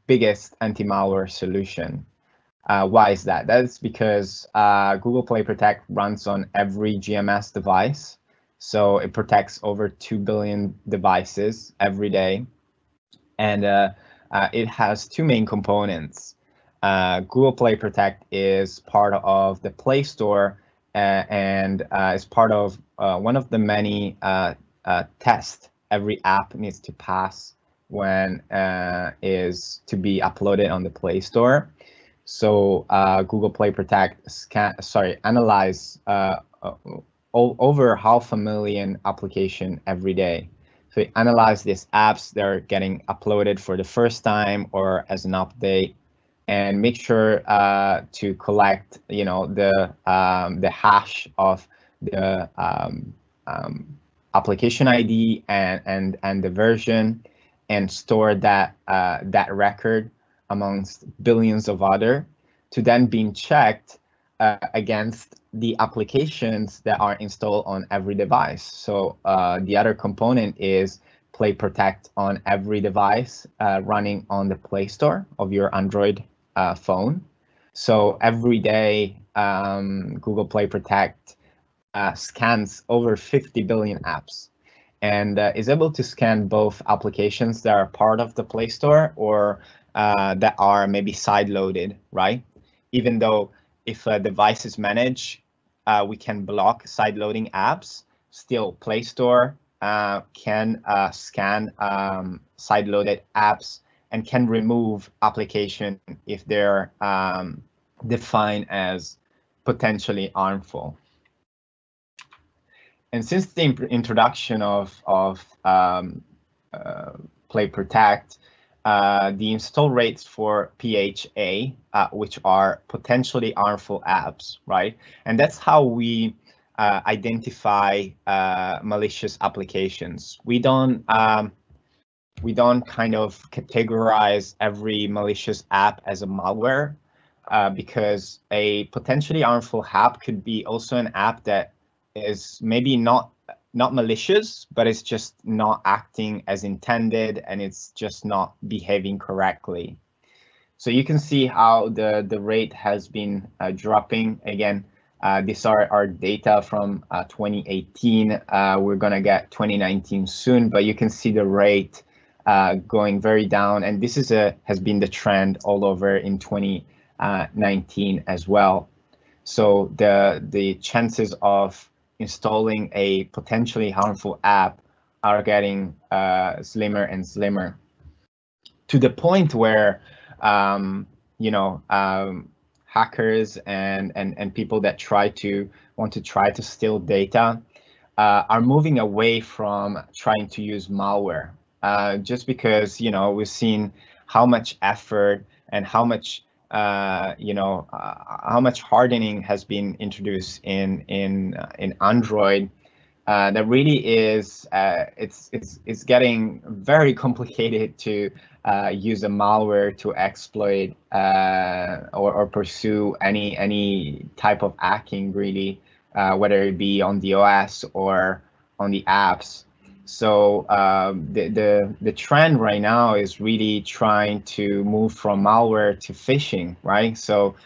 biggest anti-malware solution. Why is that? That's because Google Play Protect runs on every GMS device. So it protects over 2 billion devices every day. And it has two main components. Google Play Protect is part of the Play Store and is part of one of the many tests every app needs to pass when is to be uploaded on the Play Store. So Google Play Protect analyze over 500,000 applications every day. So it analyze these apps that are getting uploaded for the first time or as an update, and make sure to collect, the hash of the application ID and the version, and store that record amongst billions of other, to then being checked against the applications that are installed on every device. So the other component is Play Protect on every device running on the Play Store of your Android phone. So every day, Google Play Protect scans over 50 billion apps, and is able to scan both applications that are part of the Play Store or that are maybe side-loaded, right? Even though if a device is managed, we can block side-loading apps, still Play Store can scan side-loaded apps and can remove application if they're defined as potentially harmful. And since the introduction of Play Protect, the install rates for PHA, which are potentially harmful apps, right? And that's how we identify malicious applications. We don't kind of categorize every malicious app as a malware, because a potentially harmful app could be also an app that is maybe not malicious, but it's just not acting as intended, and it's just not behaving correctly. So you can see how the rate has been dropping. Again, these are our data from 2018. We're gonna get 2019 soon, but you can see the rate going very down, and this is has been the trend all over in 2019 as well. So the chances of installing a potentially harmful app are getting slimmer and slimmer, to the point where hackers and people that want to steal data are moving away from trying to use malware, just because we've seen how much effort and how much hardening has been introduced in Android. That really is it's getting very complicated to use a malware to exploit or pursue any type of hacking, really, whether it be on the OS or on the apps. So the trend right now is really trying to move from malware to phishing, right? So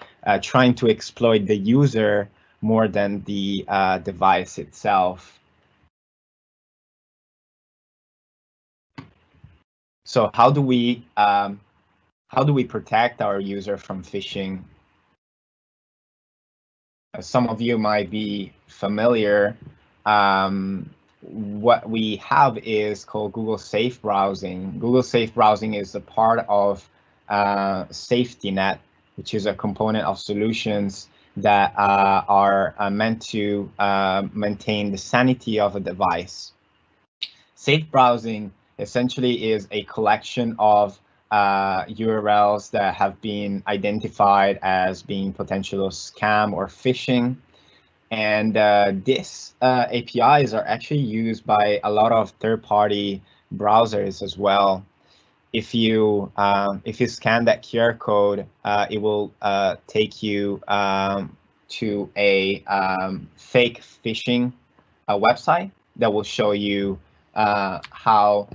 trying to exploit the user more than the device itself. So how do we protect our user from phishing? Some of you might be familiar. What we have is called Google Safe Browsing. Google Safe Browsing is a part of Safety Net, which is a component of solutions that are meant to maintain the sanity of a device. Safe Browsing essentially is a collection of URLs that have been identified as being potential scam or phishing. And these APIs are actually used by a lot of third-party browsers as well. If you scan that QR code, it will take you to a fake phishing website that will show you how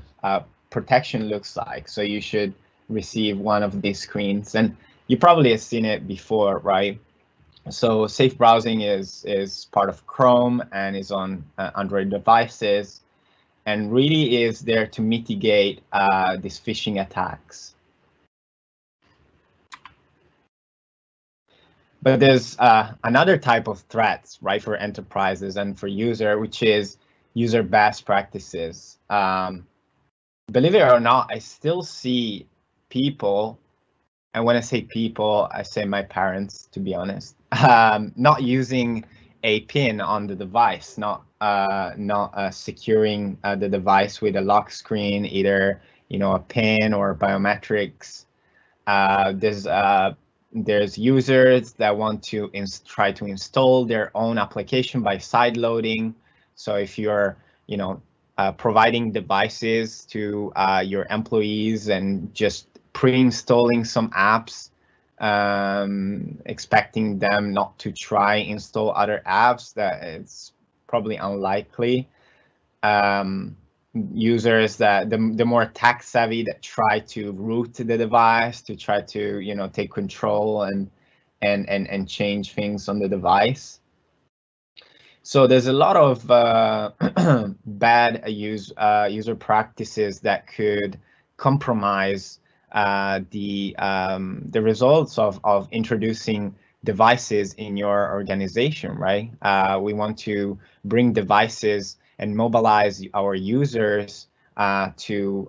protection looks like. So you should receive one of these screens, and you probably have seen it before, right? So safe browsing is part of Chrome and is on Android devices, and really is there to mitigate these phishing attacks. But there's another type of threats, right, for enterprises and for user, which is user best practices. Believe it or not, I still see people, and when I say people, I say my parents, to be honest, not using a pin on the device, not securing the device with a lock screen, either a pin or biometrics. There's users that want to try to install their own application by side loading. So if you're providing devices to your employees and just pre-installing some apps, expecting them not to try install other apps, that it's probably unlikely. Users that the more tech savvy that try to root the device, to try to take control and change things on the device. So there's a lot of bad user practices that could compromise the results of introducing devices in your organization, right? We want to bring devices and mobilize our users to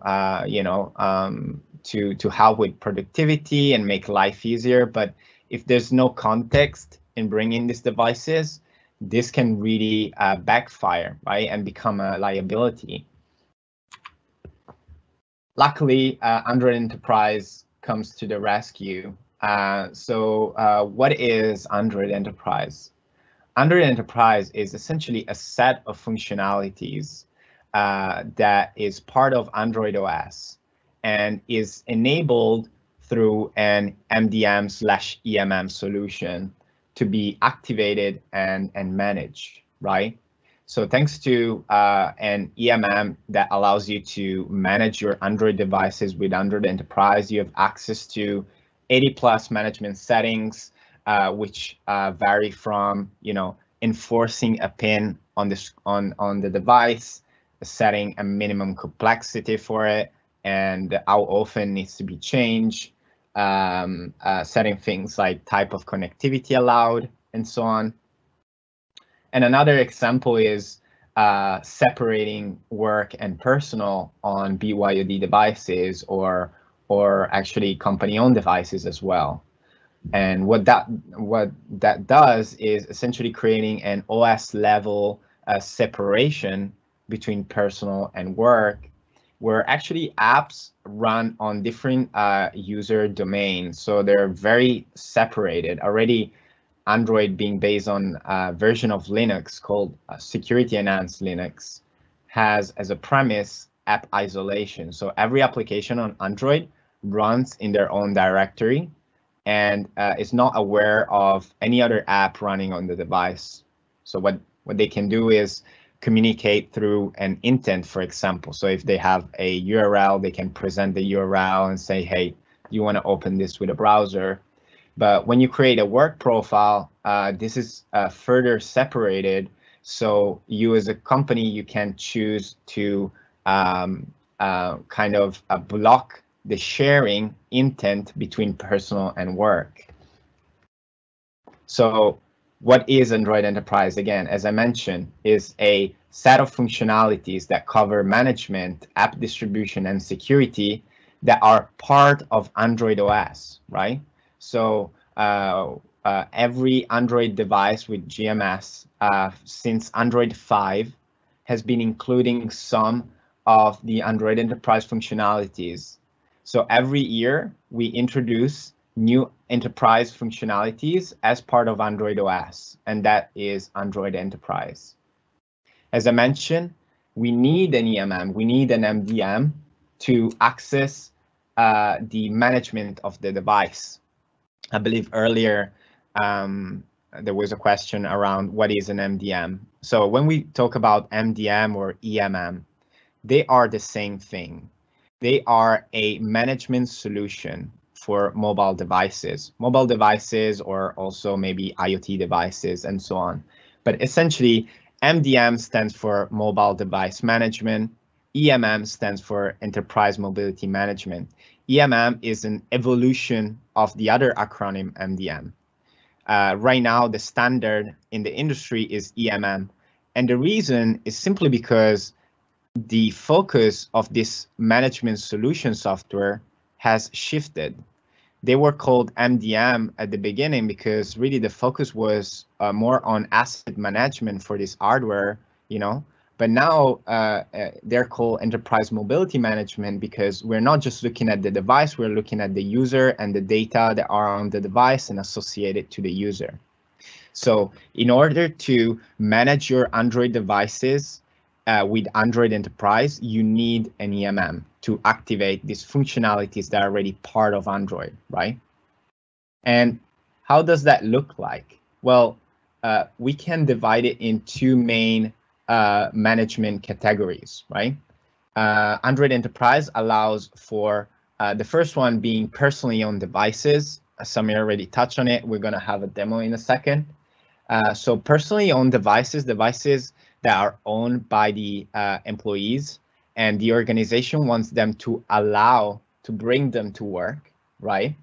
help with productivity and make life easier. But if there's no context in bringing these devices, this can really backfire, right, and become a liability. Luckily, Android Enterprise comes to the rescue. So what is Android Enterprise? Android Enterprise is essentially a set of functionalities that is part of Android OS and is enabled through an MDM/EMM solution to be activated and managed, right? So thanks to an EMM that allows you to manage your Android devices with Android Enterprise, you have access to 80+ management settings, which vary from enforcing a pin on the device, setting a minimum complexity for it, and how often needs to be changed, setting things like type of connectivity allowed, and so on. And another example is separating work and personal on BYOD devices, or actually company-owned devices as well. And what that does is essentially creating an OS level separation between personal and work, where actually apps run on different user domains. So they're very separated. Already Android, being based on a version of Linux called security enhanced Linux, has as a premise app isolation. So every application on Android runs in their own directory and is not aware of any other app running on the device. So what they can do is communicate through an intent, for example. So if they have a URL, they can present the URL and say, hey, you want to open this with a browser. But when you create a work profile, this is further separated. So you as a company, you can choose to kind of block the sharing intent between personal and work. So what is Android Enterprise? Again, as I mentioned, is a set of functionalities that cover management, app distribution, and security that are part of Android OS, right? So every Android device with GMS since Android 5 has been including some of the Android Enterprise functionalities. So every year we introduce new enterprise functionalities as part of Android OS, and that is Android Enterprise. As I mentioned, we need an EMM, we need an MDM to access the management of the device. I believe earlier there was a question around what is an MDM. So when we talk about MDM or EMM, they are the same thing. They are a management solution for mobile devices or also maybe IoT devices and so on. But essentially, MDM stands for mobile device management. EMM stands for enterprise mobility management. EMM is an evolution of the other acronym MDM. Right now, the standard in the industry is EMM. And the reason is simply because the focus of this management solution software has shifted. They were called MDM at the beginning because really the focus was more on asset management for this hardware, you know. But now they're called enterprise mobility management because we're not just looking at the device, we're looking at the user and the data that are on the device and associated to the user. So in order to manage your Android devices with Android Enterprise, you need an EMM to activate these functionalities that are already part of Android, right? And how does that look like? Well, we can divide it in two main management categories, right? Android Enterprise allows for the first one being personally owned devices. Samir already touched on it. We're going to have a demo in a second. So personally owned devices that are owned by the employees, and the organization wants them to allow to bring them to work, right?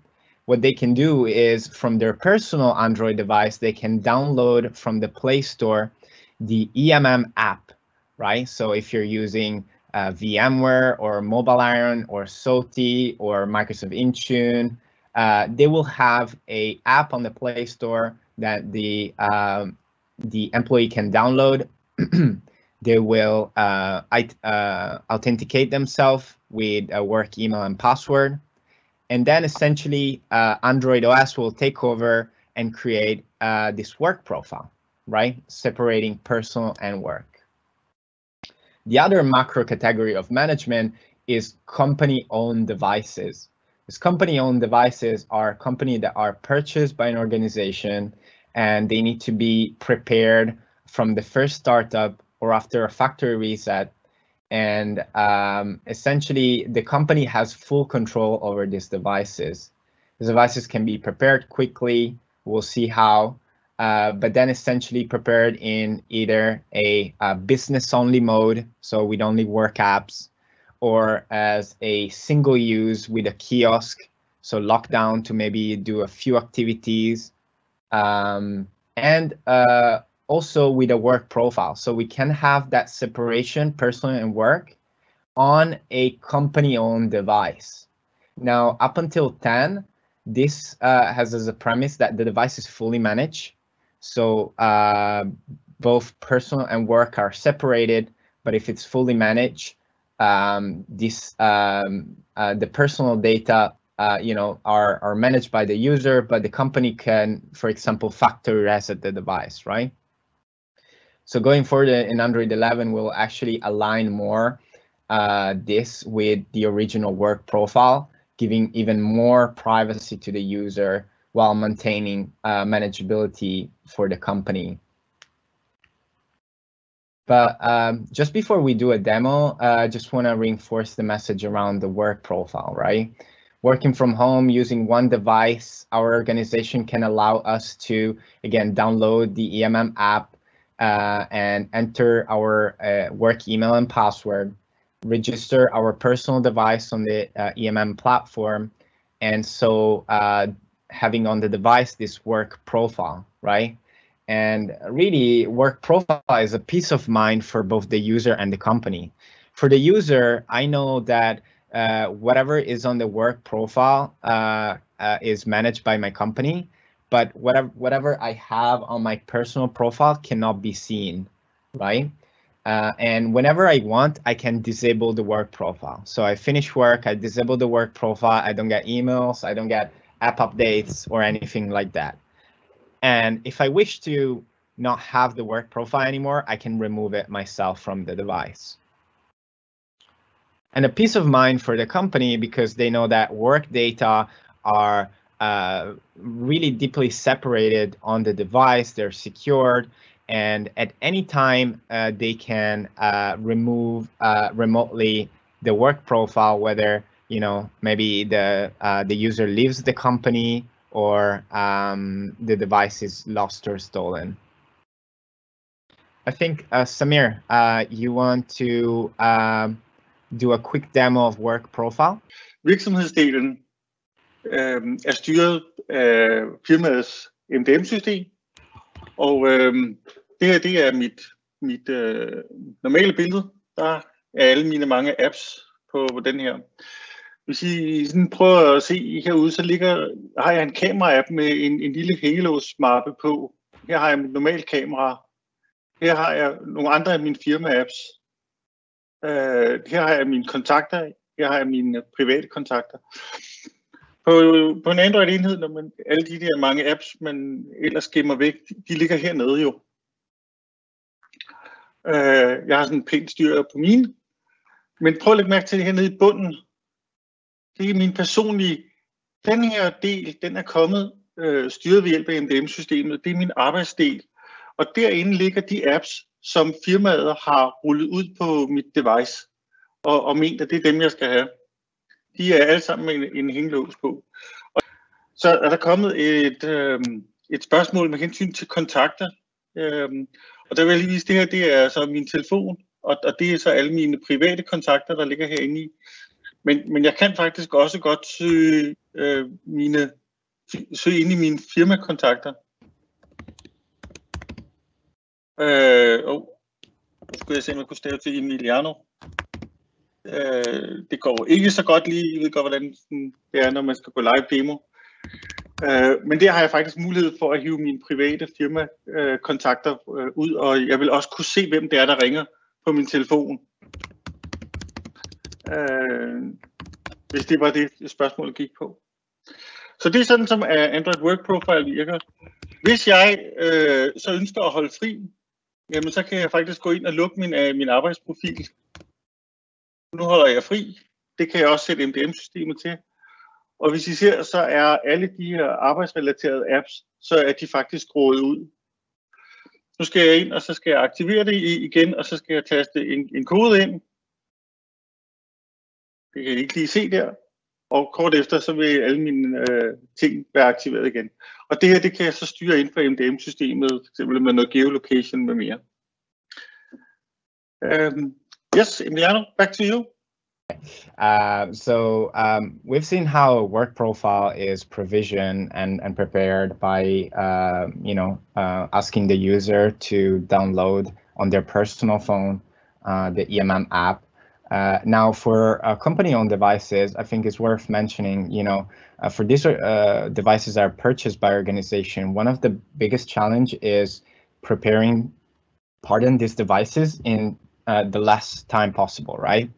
What they can do is from their personal Android device, they can download from the Play Store the EMM app, right? So if you're using VMware or Mobile Iron or SOTI or Microsoft Intune, they will have an app on the Play Store that the employee can download. They will authenticate themselves with a work email and password. And then essentially Android OS will take over and create this work profile, right? Separating personal and work. The other macro category of management is company-owned devices. These company-owned devices are companies that are purchased by an organization, and they need to be prepared from the first startup or after a factory reset. And essentially, the company has full control over these devices. These devices can be prepared quickly. We'll see how, but then essentially prepared in either a business-only mode, so with only work apps, or as a single use with a kiosk, so lockdown to maybe do a few activities, and also with a work profile. So we can have that separation, personal and work, on a company-owned device. Now, up until 10, this has as a premise that the device is fully managed. So both personal and work are separated, but if it's fully managed, the personal data are managed by the user, but the company can, for example, factory reset the device, right? So going forward in Android 11, we'll actually align more this with the original work profile, giving even more privacy to the user while maintaining manageability for the company. But just before we do a demo, I just want to reinforce the message around the work profile, right? Working from home using one device, our organization can allow us to, again, download the EMM app and enter our work email and password, register our personal device on the EMM platform, and so having on the device this work profile, right? And really, work profile is a peace of mind for both the user and the company. For the user, I know that whatever is on the work profile is managed by my company, but whatever I have on my personal profile cannot be seen, right? And whenever I want, I can disable the work profile. So I finish work, I disable the work profile, I don't get emails, I don't get app updates or anything like that. And if I wish to not have the work profile anymore, I can remove it myself from the device. And a peace of mind for the company, because they know that work data are really deeply separated on the device, they're secured, and at any time they can remove remotely the work profile, whether maybe the user leaves the company or the device is lost or stolen. I think Samir, you want to do a quick demo of work profile. Virksomhedsdelen er styret af firmaets MDM-system, og det her det er mit normale billede. Der er alle mine mange apps på den her. Hvis I sådan prøver at se herude, så har jeg en kamera-app med en lille hængelåsmappe på. Her har jeg mit normale kamera. Her har jeg nogle andre af mine firma-apps. Her har jeg mine kontakter. Her har jeg mine private kontakter. På en Android-enhed, når alle de der mange apps, man ellers gemmer væk, de ligger hernede jo. Jeg har sådan en pænt styr på mine. Men prøv at lægge mærke til det hernede i bunden. Det er min personlige. Den her del, den er kommet styret ved hjælp af MDM-systemet. Det er min arbejdsdel. Og derinde ligger de apps, som firmaet har rullet ud på mit device. Og ment, at det er dem, jeg skal have. De er alle sammen med en hængelås på. Så er der kommet et spørgsmål med hensyn til kontakter. Og der vil jeg lige vise, det her det er så min telefon, og det er så alle mine private kontakter, der ligger herinde i. Men jeg kan faktisk også godt søge ind i mine firmakontakter. Nu skulle jeg se, om jeg kunne stave til Emiliano. Det går ikke så godt lige. Jeg ved godt, hvordan det er, når man skal gå live demo. Men der har jeg faktisk mulighed for at hive mine private firmakontakter ud, og jeg vil også kunne se, hvem det er, der ringer på min telefon. Hvis det var det spørgsmålet gik på. Så det er sådan, som Android Work Profile virker. Hvis jeg så ønsker at holde fri, jamen så kan jeg faktisk gå ind og lukke min arbejdsprofil. Nu holder jeg fri. Det kan jeg også sætte MDM-systemet til. Og hvis I ser, så er alle de her arbejdsrelaterede apps, så er de faktisk skruet ud. Nu skal jeg ind, og så skal jeg aktivere det igen, og så skal jeg taste en kode ind. Det kan I ikke lige se der. Og kort efter, så vil alle mine ting være aktiveret igen. Og det her, det kan jeg så styre ind for MDM-systemet, f.eks. med noget geolocation med mere. Yes, Emiliano, back to you. We've seen how a work profile is provisioned and prepared by, asking the user to download on their personal phone the EMM app. Now, for company-owned devices, I think it's worth mentioning, for these devices that are purchased by organization, one of the biggest challenge is preparing, these devices in the less time possible, right?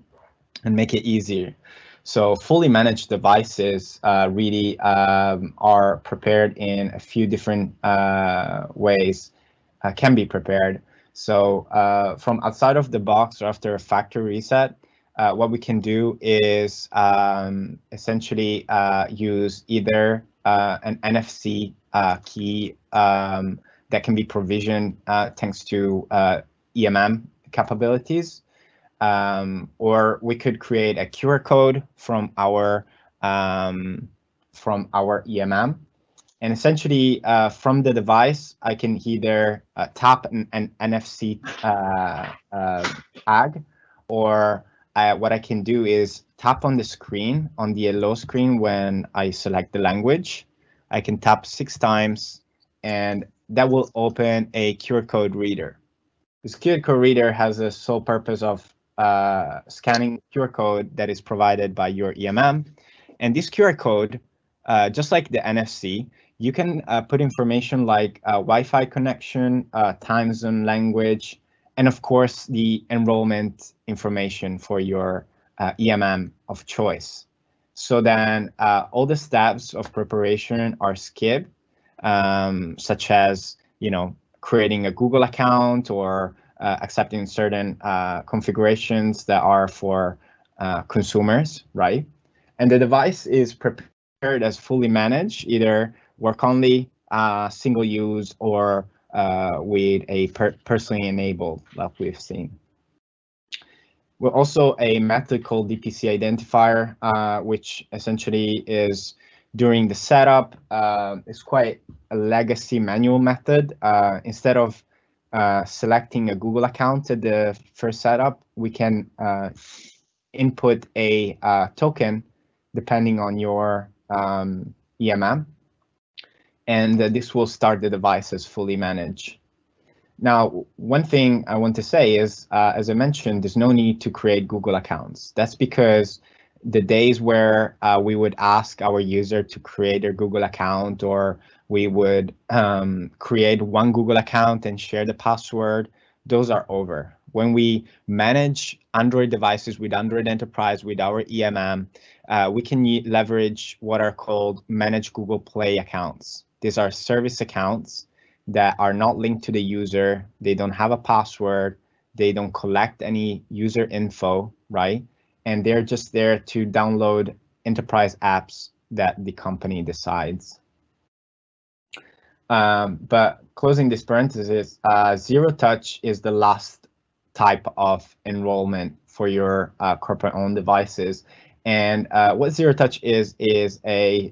And make it easier. So fully managed devices really are prepared in a few different ways, can be prepared. So from outside of the box or after a factory reset, what we can do is essentially use either an NFC key that can be provisioned thanks to EMM capabilities, or we could create a QR code from our EMM. And essentially, from the device, I can either tap an NFC tag, or what I can do is tap on the screen, on the yellow screen when I select the language. I can tap 6 times, and that will open a QR code reader. This QR code reader has a sole purpose of scanning QR code that is provided by your EMM. And this QR code, just like the NFC, you can put information like Wi-Fi connection, time zone, language, and of course the enrollment information for your EMM of choice. So then all the steps of preparation are skipped, such as, creating a Google account or accepting certain configurations that are for consumers, right? And the device is prepared as fully managed, either work only, single use, or with a personally enabled, like we've seen. We're also a method called DPC identifier, which essentially is during the setup. It's quite a legacy manual method. Instead of selecting a Google account at the first setup, we can input a token depending on your EMM, and this will start the device as fully managed. Now, one thing I want to say is, as I mentioned, there's no need to create Google accounts. That's because the days where we would ask our user to create their Google account, or we would create one Google account and share the password, those are over. When we manage Android devices with Android Enterprise with our EMM, we can leverage what are called Manage Google Play accounts. These are service accounts that are not linked to the user. They don't have a password. They don't collect any user info, right? And they're just there to download enterprise apps that the company decides. But closing this parenthesis, zero touch is the last type of enrollment for your corporate-owned devices. And what zero touch is a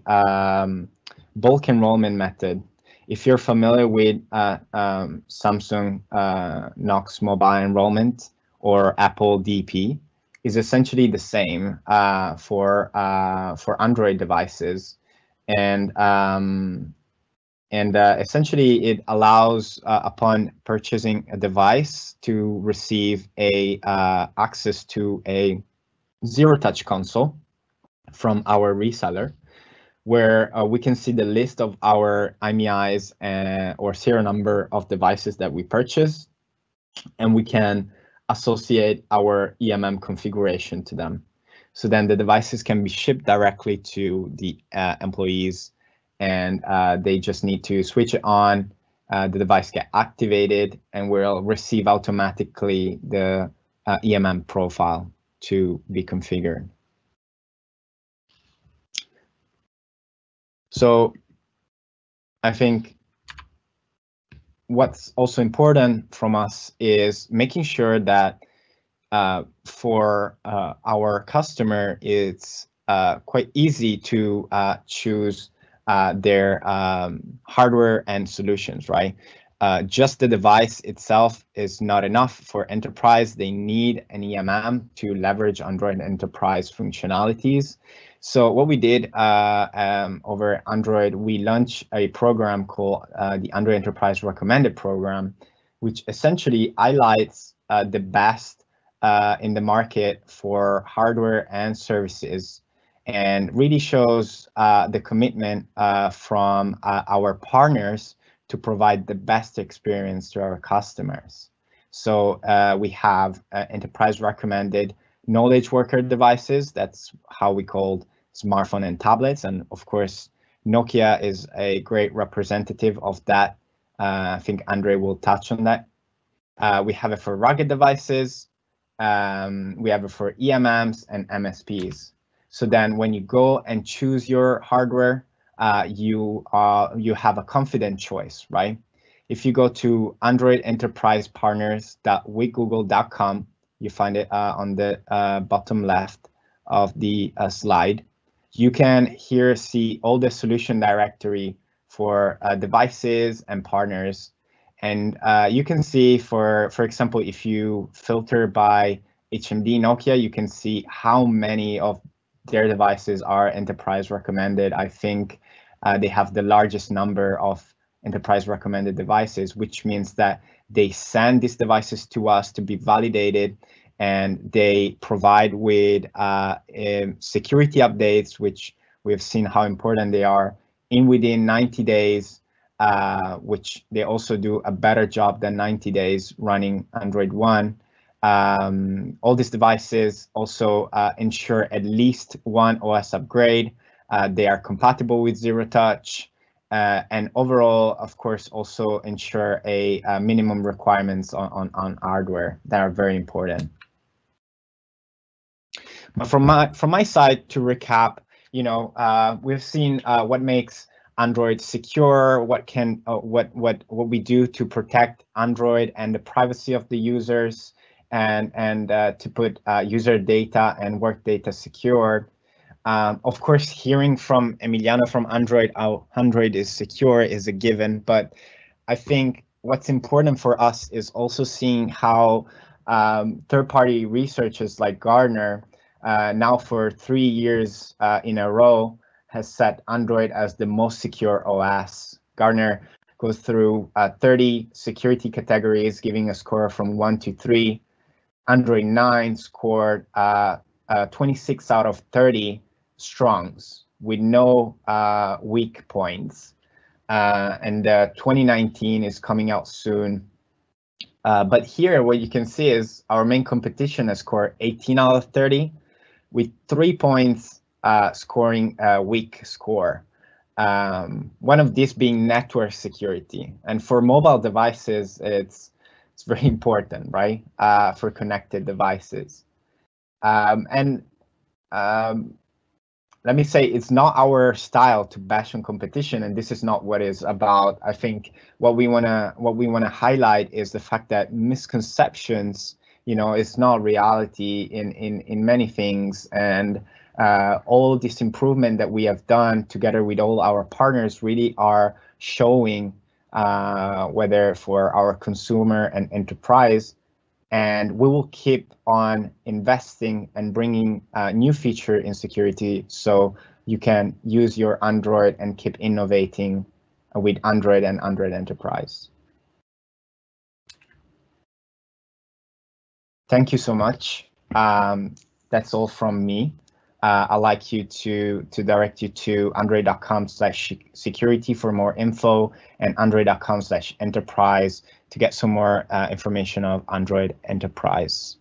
bulk enrollment method. If you're familiar with Samsung Knox mobile enrollment or Apple DP, is essentially the same for Android devices, and essentially it allows upon purchasing a device to receive a access to a zero-touch console from our reseller, where we can see the list of our IMEIs or serial number of devices that we purchase, and we can associate our EMM configuration to them. So then the devices can be shipped directly to the employees, and they just need to switch it on, the device get activated, and we'll receive automatically the EMM profile to be configured. So I think what's also important from us is making sure that for our customer, it's quite easy to choose their hardware and solutions, right? Just the device itself is not enough for enterprise. They need an EMM to leverage Android Enterprise functionalities. So what we did over Android, we launched a program called the Android Enterprise Recommended Program, which essentially highlights the best in the market for hardware and services, and really shows the commitment from our partners to provide the best experience to our customers. So we have enterprise recommended knowledge worker devices. That's how we called smartphone and tablets. And of course, Nokia is a great representative of that. I think Andre will touch on that. We have it for rugged devices. We have it for EMMs and MSPs. So then when you go and choose your hardware, you have a confident choice, right? If you go to androidenterprisepartners.withgoogle.com, you find it on the bottom left of the slide. You can here see all the solution directory for devices and partners. And you can see, for example, if you filter by HMD Nokia, you can see how many of their devices are enterprise recommended. I think they have the largest number of enterprise recommended devices, which means that they send these devices to us to be validated, and they provide with security updates, which we have seen how important they are, in within 90 days, which they also do a better job than 90 days running Android One. All these devices also ensure at least one OS upgrade. They are compatible with Zero Touch, and overall, of course, also ensure a minimum requirements on hardware that are very important. But from my side, to recap, we've seen what makes Android secure, what we do to protect Android and the privacy of the users, and to put user data and work data secure. Of course, hearing from Emiliano from Android how Android is secure is a given, but I think what's important for us is also seeing how third-party researchers like Gartner now for 3 years in a row has set Android as the most secure OS. Gartner goes through 30 security categories, giving a score from 1 to 3. Android 9 scored 26 out of 30 strongs with no weak points. And 2019 is coming out soon. But here what you can see is our main competition has scored 18 out of 30 with 3 points scoring a weak score. One of these being network security. And for mobile devices, it's very important, right? For connected devices. Let me say it's not our style to bash on competition, and this is not what it's about. I think what we wanna highlight is the fact that misconceptions, is not reality in many things, and all this improvement that we have done together with all our partners really are showing whether for our consumer and enterprise. And we will keep on investing and bringing new feature in security so you can use your Android and keep innovating with Android and Android Enterprise. Thank you so much. That's all from me. I'd like you to direct you to android.com/security for more info and android.com/enterprise to get some more information of Android Enterprise.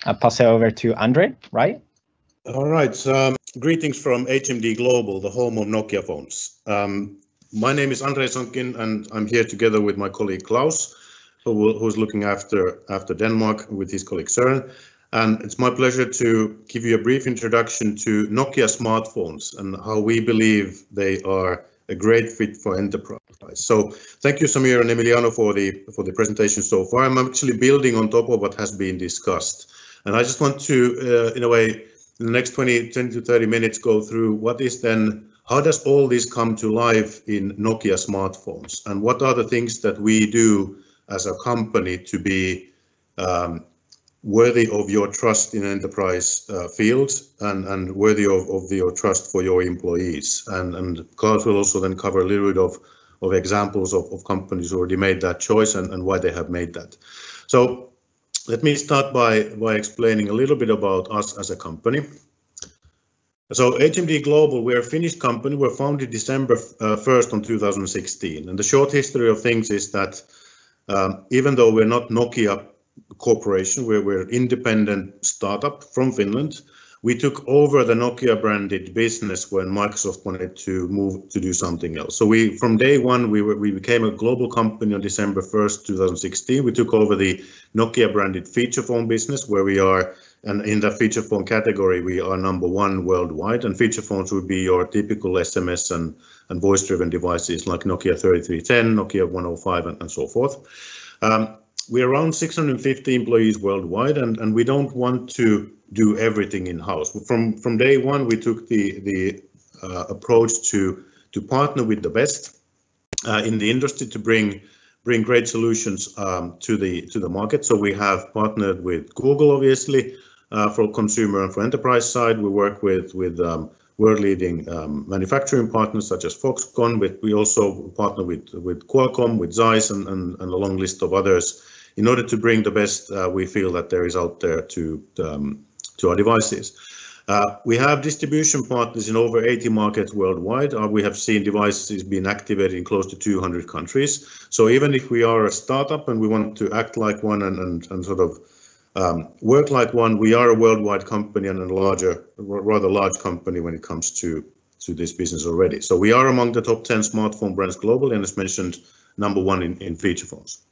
I'll pass it over to Android, right? All right. Greetings from HMD Global, the home of Nokia phones. My name is Andrei Sonkin, and I'm here together with my colleague Klaus, who's looking after Denmark with his colleague Søren. And it's my pleasure to give you a brief introduction to Nokia smartphones and how we believe they are a great fit for enterprise. So thank you, Samir and Emiliano, for the presentation so far. I'm actually building on top of what has been discussed. And I just want to, in a way, in the next 20 to 30 minutes, go through what is then, how does all this come to life in Nokia smartphones? And what are the things that we do as a company to be worthy of your trust in enterprise field and worthy of your trust for your employees. And Klaus will also then cover a little bit of examples of companies who already made that choice and why they have made that. So let me start by explaining a little bit about us as a company. So HMD Global, we're a Finnish company. We're founded December 1st on 2016. And the short history of things is that even though we're not Nokia Corporation, we're an independent startup from Finland, we took over the Nokia branded business when Microsoft wanted to move to do something else. So from day one, we became a global company on December 1st, 2016. We took over the Nokia branded feature phone business, where we are, and in the feature phone category, we are #1 worldwide. And feature phones would be your typical SMS and voice-driven devices like Nokia 3310, Nokia 105, and so forth. We're around 650 employees worldwide, and we don't want to do everything in-house. From day one, we took the approach to partner with the best in the industry to bring great solutions to the market. So we have partnered with Google, obviously, for consumer and for enterprise side. We work with world-leading manufacturing partners such as Foxconn, but we also partner with Qualcomm, with Zeiss, and a long list of others in order to bring the best we feel that there is out there to our devices. We have distribution partners in over 80 markets worldwide. We have seen devices being activated in close to 200 countries. So even if we are a startup and we want to act like one and sort of work like one, we are a worldwide company and a rather large company when it comes to this business already. So we are among the top 10 smartphone brands globally, and as mentioned, number one in feature phones.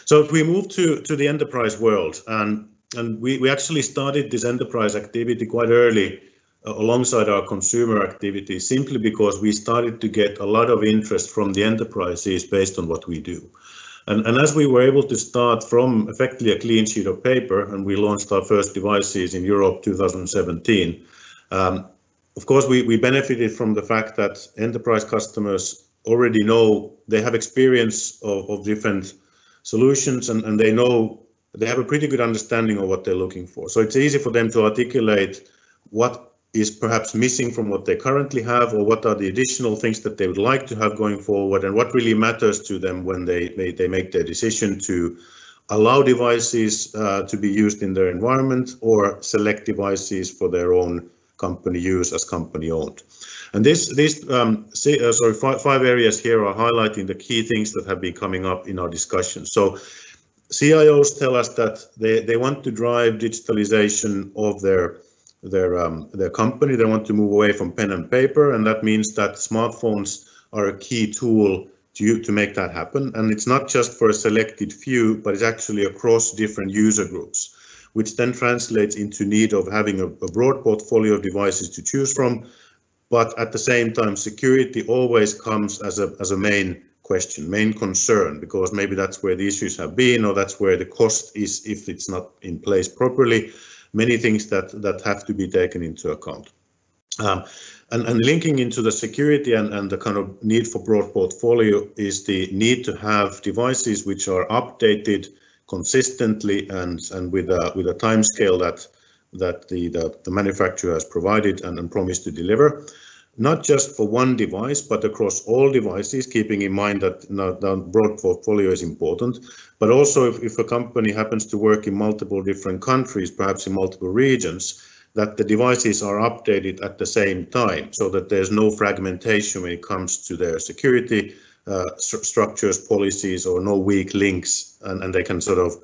So if we move to the enterprise world, and we actually started this enterprise activity quite early alongside our consumer activity, simply because we started to get a lot of interest from the enterprises based on what we do. And as we were able to start from effectively a clean sheet of paper, and we launched our first devices in Europe 2017, of course, we benefited from the fact that enterprise customers already know, they have experience of different solutions, and they know, they have a pretty good understanding of what they're looking for. So it's easy for them to articulate what is perhaps missing from what they currently have, or what are the additional things that they would like to have going forward, and what really matters to them when they make their decision to allow devices to be used in their environment or select devices for their own company use as company owned. And these 5 areas here are highlighting the key things that have been coming up in our discussion. So CIOs tell us that they want to drive digitalization of their company. They want to move away from pen and paper, and that means that smartphones are a key tool to make that happen. And it's not just for a selected few, but it's actually across different user groups, which then translates into need of having a broad portfolio of devices to choose from. But at the same time, security always comes as a main question, main concern, because maybe that's where the issues have been, or that's where the cost is if it's not in place properly. Many things that have to be taken into account. And linking into the security and the kind of need for broad portfolio is the need to have devices which are updated consistently and with a time scale that the manufacturer has provided and promised to deliver, not just for one device, but across all devices, keeping in mind that the broad portfolio is important, but also if a company happens to work in multiple different countries, perhaps in multiple regions, that the devices are updated at the same time, so that there's no fragmentation when it comes to their security structures, policies, or no weak links, and they can sort of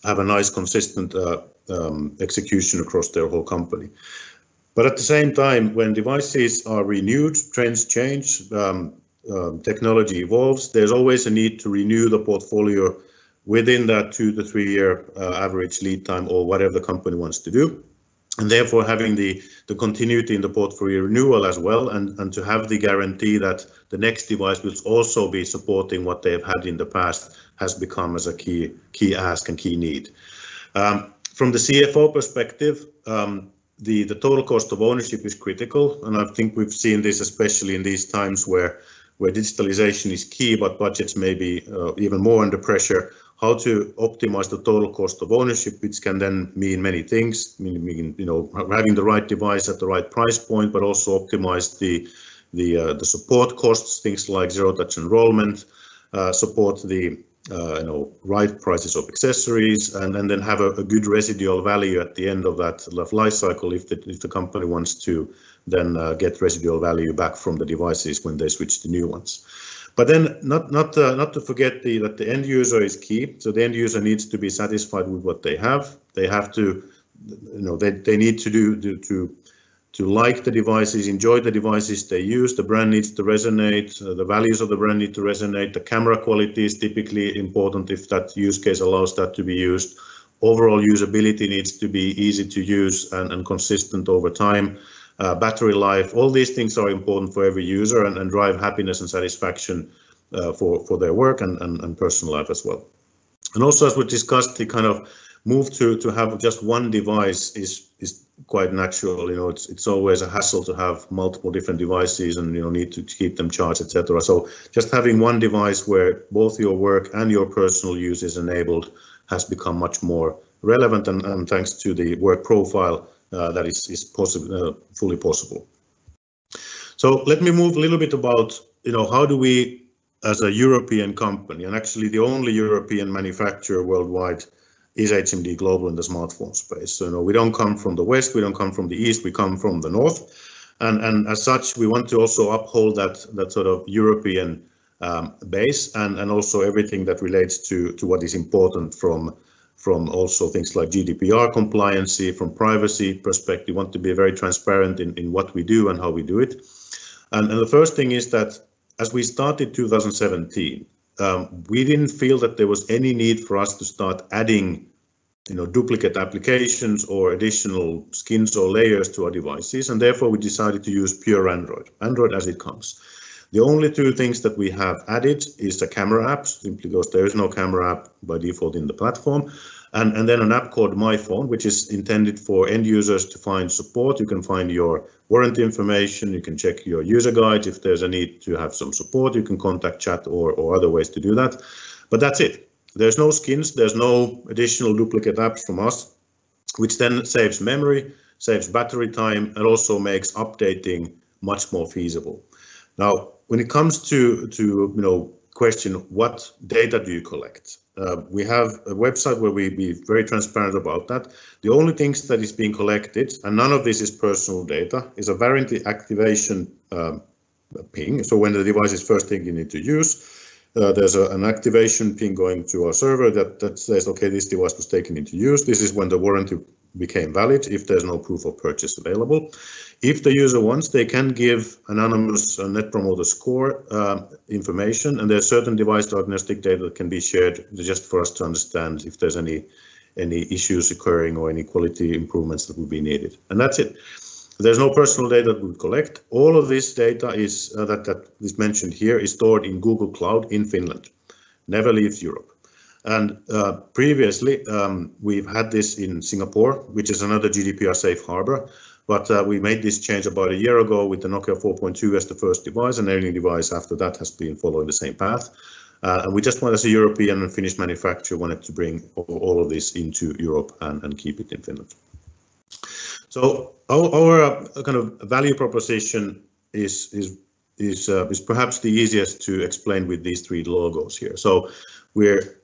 have a nice consistent execution across their whole company. But at the same time, when devices are renewed, trends change, technology evolves, there's always a need to renew the portfolio within that 2 to 3 year average lead time, or whatever the company wants to do. And therefore having the continuity in the portfolio renewal as well, and to have the guarantee that the next device will also be supporting what they have had in the past has become as a key ask and key need. From the CFO perspective, the total cost of ownership is critical, and I think we've seen this especially in these times where digitalization is key, but budgets may be even more under pressure. How to optimize the total cost of ownership, which can then mean many things, meaning having the right device at the right price point, but also optimize the support costs, things like zero-touch enrollment, support the right prices of accessories, and then have a good residual value at the end of that life cycle if the company wants to then get residual value back from the devices when they switch to new ones. But then not to forget that the end user is key. So the end user needs to be satisfied with what they have. They have to, they need to like the devices, enjoy the devices they use. The brand needs to resonate. The values of the brand need to resonate. The camera quality is typically important if that use case allows that to be used. Overall usability needs to be easy to use and consistent over time. Battery life, all these things are important for every user and drive happiness and satisfaction for their work and personal life as well. And also, as we discussed, the kind of move to have just one device is quite natural. It's always a hassle to have multiple different devices and need to keep them charged, etc. So just having one device where both your work and your personal use is enabled has become much more relevant, and thanks to the work profile that is possible, fully possible. So let me move a little bit about how do we, as a European company, and actually the only European manufacturer worldwide is HMD Global in the smartphone space. So we don't come from the West, we don't come from the East, we come from the North. And as such, we want to also uphold that sort of European base and also everything that relates to what is important from also things like GDPR compliance, from privacy perspective. We want to be very transparent in what we do and how we do it. And the first thing is that as we started 2017, we didn't feel that there was any need for us to start adding duplicate applications or additional skins or layers to our devices, and therefore we decided to use pure Android as it comes. The only two things that we have added is the camera app, simply because there is no camera app by default in the platform, and then an app called My Phone, which is intended for end users to find support. You can find your warranty information, you can check your user guides. If there's a need to have some support, you can contact chat or other ways to do that, but that's it. There's no skins, there's no additional duplicate apps from us, which then saves memory, saves battery time, and also makes updating much more feasible. Now, when it comes to question, what data do you collect? We have a website where we be very transparent about that. The only things that is being collected, and none of this is personal data, is a warranty activation ping. So when the device is first thing you need to use, there's an activation ping going to our server that says, okay, this device was taken into use. This is when the warranty became valid, if there's no proof of purchase available. If the user wants, they can give anonymous Net Promoter Score information, and there's certain device diagnostic data that can be shared just for us to understand if there's any issues occurring or any quality improvements that would be needed. And that's it. There's no personal data that we collect. All of this data is that is mentioned here is stored in Google Cloud in Finland, never leaves Europe. And previously, we've had this in Singapore, which is another GDPR safe harbor. But we made this change about a year ago with the Nokia 4.2 as the first device, and every device after that has been following the same path. And we just want, as a European and Finnish manufacturer, wanted to bring all of this into Europe and keep it in Finland. So our kind of value proposition is perhaps the easiest to explain with these three logos here. So we're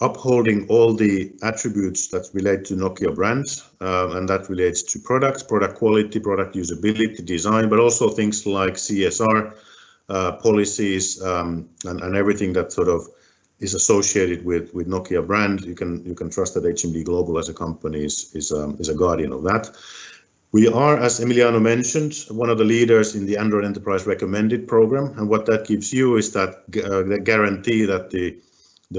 upholding all the attributes that relate to Nokia brands, and that relates to products, product quality, product usability, design, but also things like CSR policies and everything that sort of is associated with Nokia brand. You can trust that HMD Global as a company is a guardian of that. We are, as Emiliano mentioned, one of the leaders in the Android Enterprise Recommended program, and what that gives you is that the guarantee that the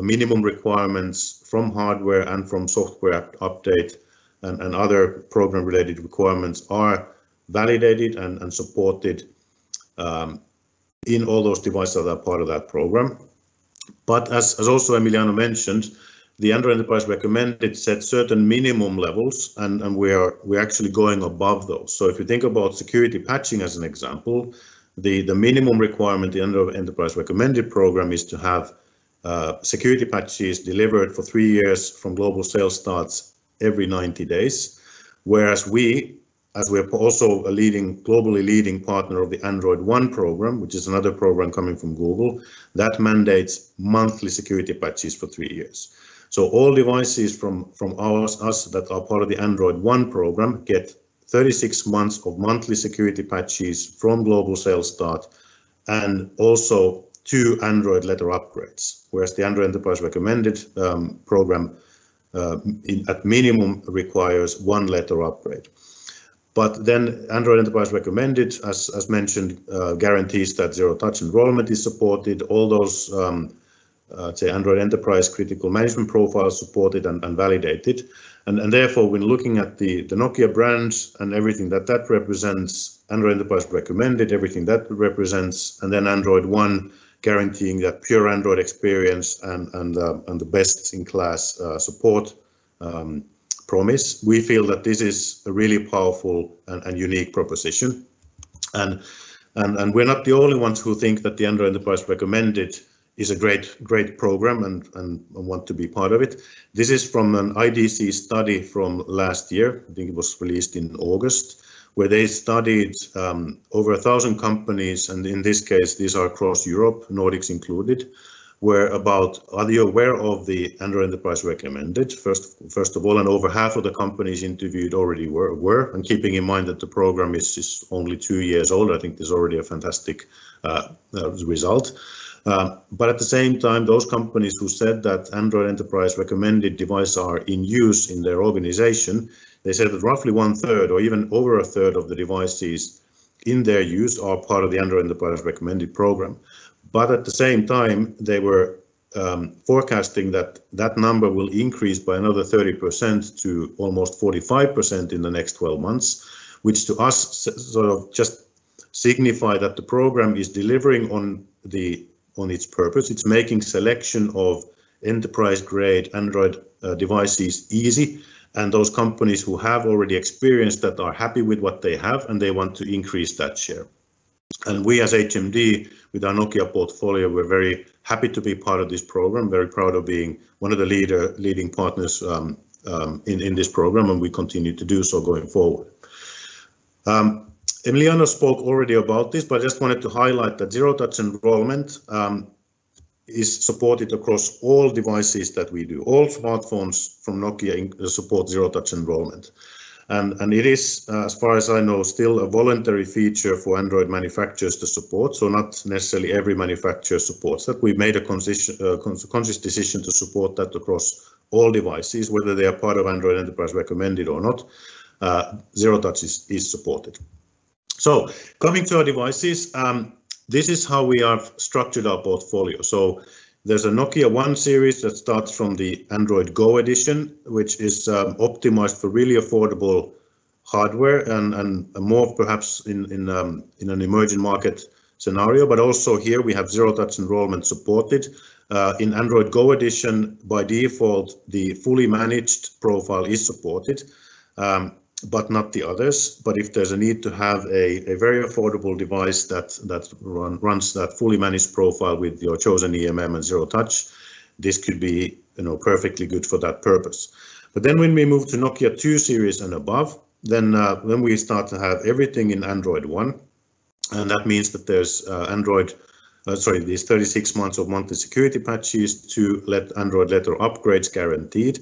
minimum requirements from hardware and from software update and other program related requirements are validated and supported in all those devices that are part of that program. But as also Emiliano mentioned, the Android Enterprise Recommended set certain minimum levels, and we're actually going above those. So if you think about security patching as an example, the minimum requirement in the Android Enterprise Recommended program is to have security patches delivered for 3 years from global sales starts every 90 days, whereas as we're also a globally leading partner of the Android One program, which is another program coming from Google, that mandates monthly security patches for 3 years. So all devices from us that are part of the Android One program get 36 months of monthly security patches from global sales start, and also 2 Android letter upgrades, whereas the Android Enterprise Recommended program at minimum requires 1 letter upgrade. But then Android Enterprise Recommended, as mentioned, guarantees that zero-touch enrollment is supported, all those say Android Enterprise critical management profiles supported and validated. And therefore, when looking at the Nokia brands and everything that represents, Android Enterprise Recommended, everything that represents, and then Android One guaranteeing that pure Android experience and the best-in-class support promise, we feel that this is a really powerful and unique proposition. And we're not the only ones who think that the Android Enterprise Recommended is a great program and want to be part of it. This is from an IDC study from last year. I think it was released in August, where they studied over 1,000 companies, and in this case, these are across Europe, Nordics included, were about, are you aware of the Android Enterprise Recommended? First of all, and over half of the companies interviewed already were, and keeping in mind that the program is only 2 years old, I think there's already a fantastic result. But at the same time, those companies who said that Android Enterprise Recommended devices are in use in their organization, they said that roughly 1/3 or even over 1/3 of the devices in their use are part of the Android Enterprise Recommended program. But at the same time, they were forecasting that that number will increase by another 30% to almost 45% in the next 12 months, which to us sort of just signify that the program is delivering on its purpose. It's making selection of enterprise-grade Android devices easy, and those companies who have already experienced that are happy with what they have, and they want to increase that share. And we as HMD, with our Nokia portfolio, we're very happy to be part of this program, very proud of being one of the leading partners in this program, and we continue to do so going forward. Emiliano spoke already about this, but I just wanted to highlight that zero-touch enrollment is supported across all devices that we do. All smartphones from Nokia support zero-touch enrollment. And it is, as far as I know, still a voluntary feature for Android manufacturers to support, so not necessarily every manufacturer supports that. We've made a conscious decision to support that across all devices, whether they are part of Android Enterprise Recommended or not. Zero-touch is supported. So, coming to our devices, this is how we have structured our portfolio. So, there's a Nokia One series that starts from the Android Go edition, which is optimized for really affordable hardware and more perhaps in an emerging market scenario. But also here we have zero-touch enrollment supported. In Android Go edition, by default, the fully managed profile is supported, but not the others. But if there's a need to have a very affordable device that runs that fully managed profile with your chosen EMM and zero touch, this could be perfectly good for that purpose. But then when we move to Nokia 2 series and above, then we start to have everything in Android One, and that means that there's these 36 months of monthly security patches, to let Android letter upgrades guaranteed,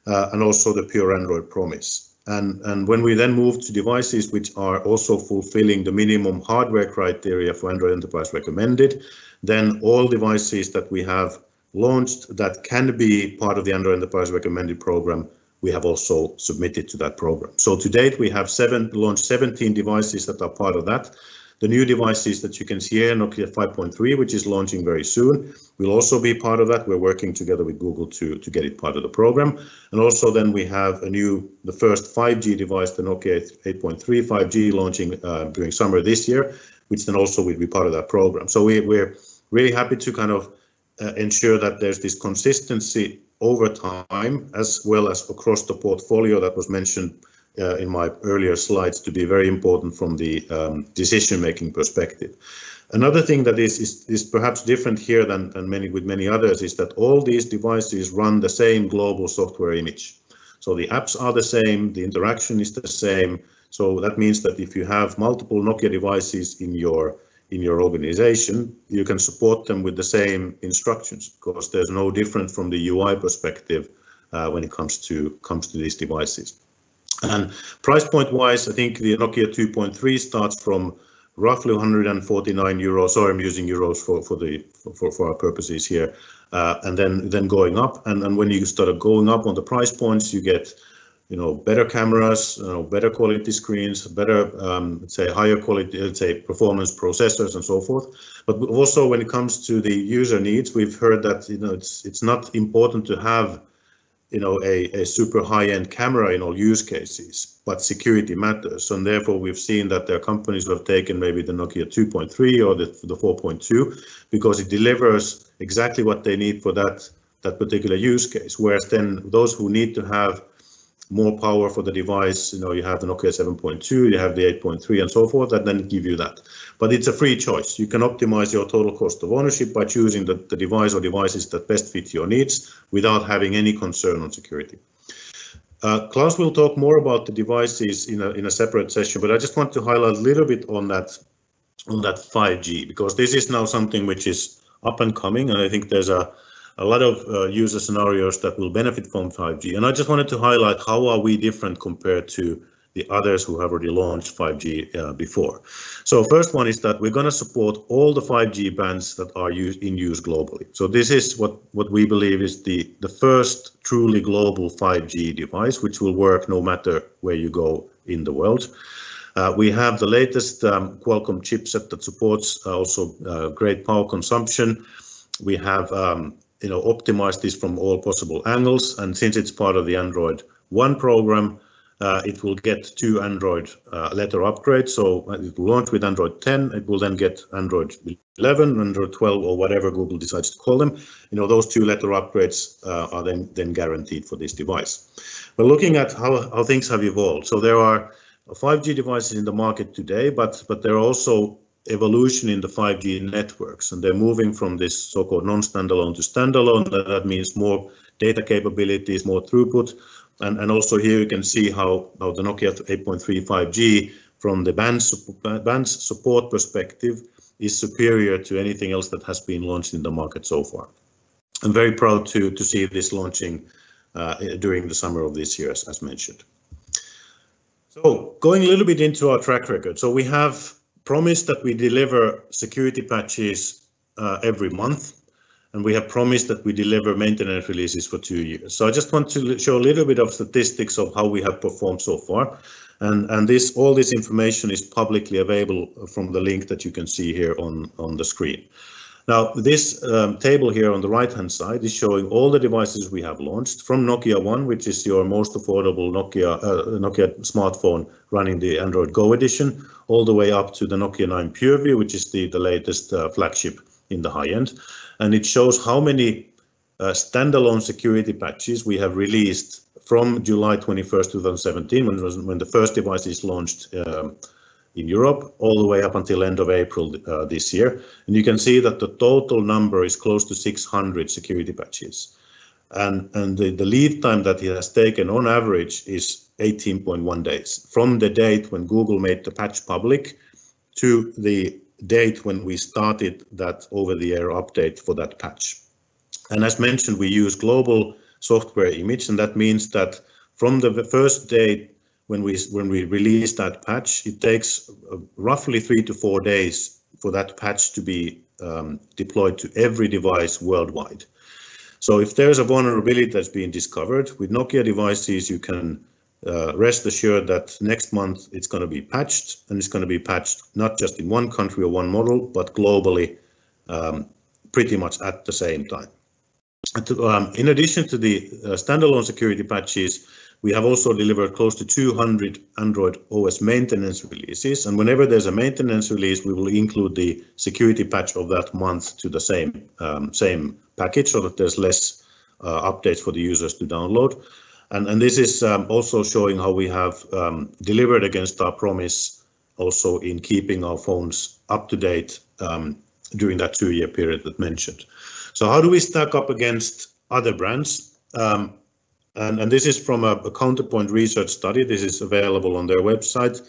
and also the pure Android promise. And when we then move to devices which are also fulfilling the minimum hardware criteria for Android Enterprise Recommended, then all devices that we have launched that can be part of the Android Enterprise Recommended program, we have also submitted to that program. So to date, we have launched 17 devices that are part of that. The new devices that you can see here, Nokia 5.3, which is launching very soon, will also be part of that. We're working together with Google to get it part of the program. And also then we have the first 5G device, the Nokia 8.3 5G, launching during summer this year, which then also will be part of that program. So we're really happy to kind of ensure that there's this consistency over time, as well as across the portfolio that was mentioned in my earlier slides, to be very important from the decision-making perspective. Another thing that is perhaps different here than with many others is that all these devices run the same global software image. So the apps are the same, the interaction is the same. So that means that if you have multiple Nokia devices in your organization, you can support them with the same instructions, because there's no different from the UI perspective when it comes to these devices. And price point wise, I think the Nokia 2.3 starts from roughly 149 euros. Sorry, I'm using euros for our purposes here, and then going up. And when you start going up on the price points, you get better cameras, better quality screens, better let's say higher quality, let's say performance processors and so forth. But also when it comes to the user needs, we've heard that it's not important to have a super high-end camera in all use cases, but security matters. And therefore, we've seen that there are companies who have taken maybe the Nokia 2.3 or the 4.2, because it delivers exactly what they need for that particular use case. Whereas then those who need to have more power for the device, you have the Nokia 7.2, you have the 8.3 and so forth, that then give you that. But it's a free choice. You can optimize your total cost of ownership by choosing the device or devices that best fit your needs without having any concern on security. Klaus will talk more about the devices in a separate session, but I just want to highlight a little bit on that 5G, because this is now something which is up and coming, and I think there's a lot of user scenarios that will benefit from 5G. And I just wanted to highlight how are we different compared to the others who have already launched 5G before. So first one is that we're going to support all the 5G bands that are in use globally. So this is what we believe is the first truly global 5G device, which will work no matter where you go in the world. We have the latest Qualcomm chipset that supports also great power consumption. We have optimized this from all possible angles, and since it's part of the Android One program, it will get 2 Android letter upgrades. So it will launch with Android 10. It will then get Android 11, Android 12, or whatever Google decides to call them. Those 2 letter upgrades are then guaranteed for this device. We're looking at how things have evolved. So there are 5G devices in the market today, but there are also evolution in the 5G networks, and they're moving from this so-called non-standalone to standalone. That means more data capabilities, more throughput. And also here you can see how the Nokia 8.3 5G from the band's support perspective is superior to anything else that has been launched in the market so far. I'm very proud to see this launching during the summer of this year, as mentioned. So going a little bit into our track record. So we have promised that we deliver security patches every month. And we have promised that we deliver maintenance releases for 2 years. So I just want to show a little bit of statistics of how we have performed so far. And all this information is publicly available from the link that you can see here on the screen. Now, this table here on the right-hand side is showing all the devices we have launched from Nokia One, which is your most affordable Nokia smartphone running the Android Go edition, all the way up to the Nokia 9 PureView, which is the latest flagship in the high end. And it shows how many standalone security patches we have released from July 21st, 2017, when the first device is launched in Europe, all the way up until end of April this year. And you can see that the total number is close to 600 security patches. And the lead time that it has taken on average is 18.1 days from the date when Google made the patch public to the date when we started that over-the-air update for that patch. And as mentioned, we use global software image, and that means that from the first day when we release that patch, it takes roughly 3 to 4 days for that patch to be deployed to every device worldwide. So if there's a vulnerability that's being discovered with Nokia devices, you can rest assured that next month it's going to be patched, and it's going to be patched not just in one country or one model, but globally pretty much at the same time. In addition to the standalone security patches, we have also delivered close to 200 Android OS maintenance releases, and whenever there's a maintenance release, we will include the security patch of that month to the same package, so that there's less updates for the users to download. And this is also showing how we have delivered against our promise, also in keeping our phones up to date during that 2-year period that mentioned. So how do we stack up against other brands? And this is from a Counterpoint research study. This is available on their website.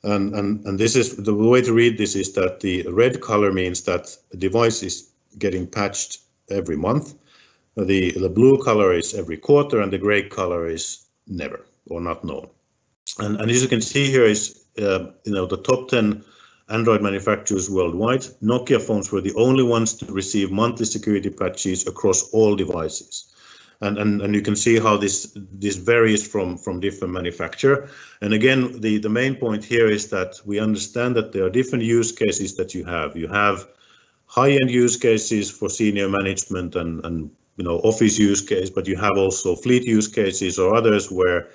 And this is the way to read this is that the red color means that the device is getting patched every month. The blue color is every quarter, and the gray color is never or not known. And as you can see here is the top 10 Android manufacturers worldwide. Nokia phones were the only ones to receive monthly security patches across all devices. And you can see how this varies from different manufacturer. And again, the main point here is that we understand that there are different use cases that you have. You have high-end use cases for senior management and office use case, but you have also fleet use cases or others where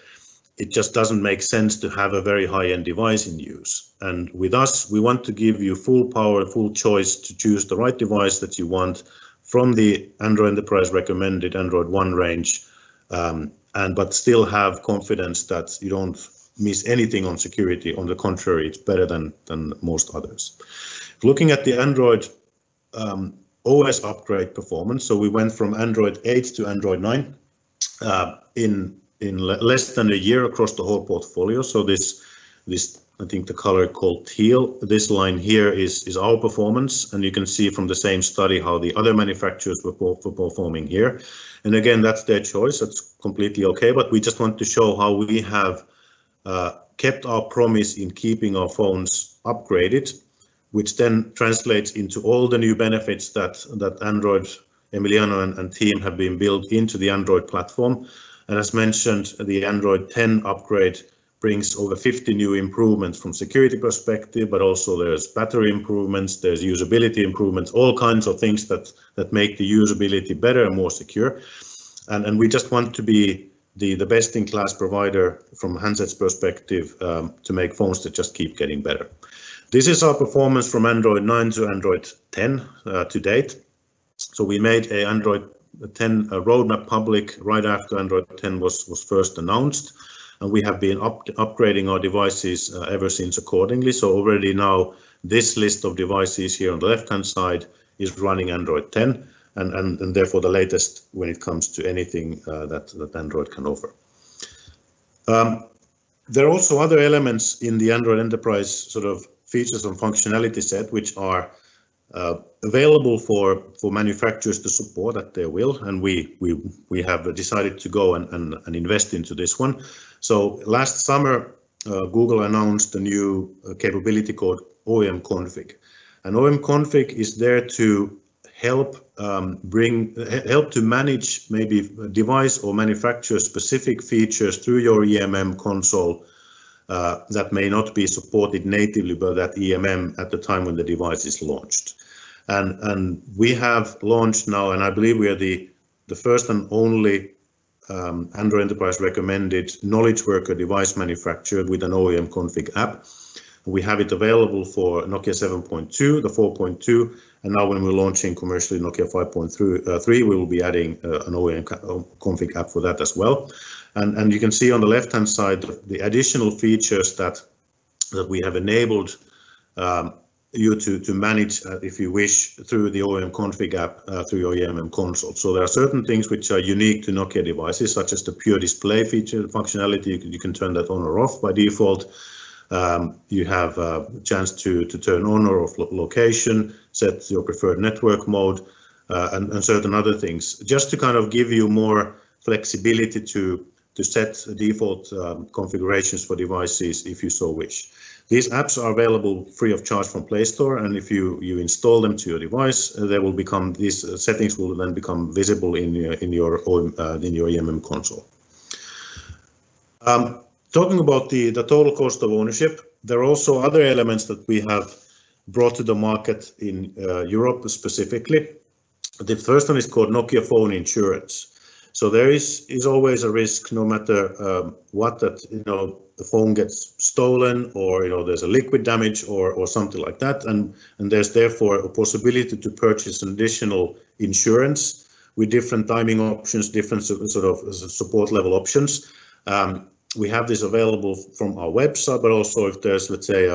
it just doesn't make sense to have a very high-end device in use. And with us, we want to give you full power, full choice to choose the right device that you want from the Android Enterprise recommended Android One range, but still have confidence that you don't miss anything on security. On the contrary, it's better than most others. Looking at the Android OS upgrade performance, so we went from Android 8 to Android 9 in less than a year across the whole portfolio. So this I think the color called teal. This line here is our performance, and you can see from the same study how the other manufacturers were performing here. And again, that's their choice. That's completely okay. But we just want to show how we have kept our promise in keeping our phones upgraded, which then translates into all the new benefits that Android, Emiliano and team have been built into the Android platform. And as mentioned, the Android 10 upgrade brings over 50 new improvements from security perspective, but also there's battery improvements, there's usability improvements, all kinds of things that make the usability better and more secure. And we just want to be the best-in-class provider from handsets perspective to make phones that just keep getting better. This is our performance from Android 9 to Android 10 to date. So we made a Android 10 roadmap public right after Android 10 was first announced. And we have been upgrading our devices ever since accordingly. So already now this list of devices here on the left-hand side is running Android 10 and therefore the latest when it comes to anything that Android can offer. There are also other elements in the Android Enterprise sort of features and functionality set which are available for manufacturers to support at their will, and we have decided to go and invest into this one. So last summer, Google announced a new capability called OEM config, and OEM config is there to help to manage maybe device or manufacturer specific features through your EMM console that may not be supported natively by that EMM at the time when the device is launched. And we have launched now, and I believe we are the first and only Android Enterprise recommended knowledge worker device manufacturer with an OEM config app. We have it available for Nokia 7.2, the 4.2, and now when we're launching commercially Nokia 5.3, we will be adding an OEM config app for that as well. And you can see on the left-hand side the additional features that we have enabled you to manage, if you wish, through the OEM config app through your EMM console. So there are certain things which are unique to Nokia devices, such as the pure display feature functionality. You can turn that on or off by default. You have a chance to turn on or off location, set your preferred network mode, and certain other things, just to kind of give you more flexibility to set default configurations for devices if you so wish. These apps are available free of charge from Play Store, and if you install them to your device, they will become, these settings will then become visible in your EMM console. Talking about the total cost of ownership, there are also other elements that we have brought to the market in Europe specifically. The first one is called Nokia Phone Insurance. So there is always a risk, no matter what, that the phone gets stolen, or there's a liquid damage or something like that, and there's therefore a possibility to purchase an additional insurance with different timing options, different sort of support level options. We have this available from our website, but also if there's, let's say,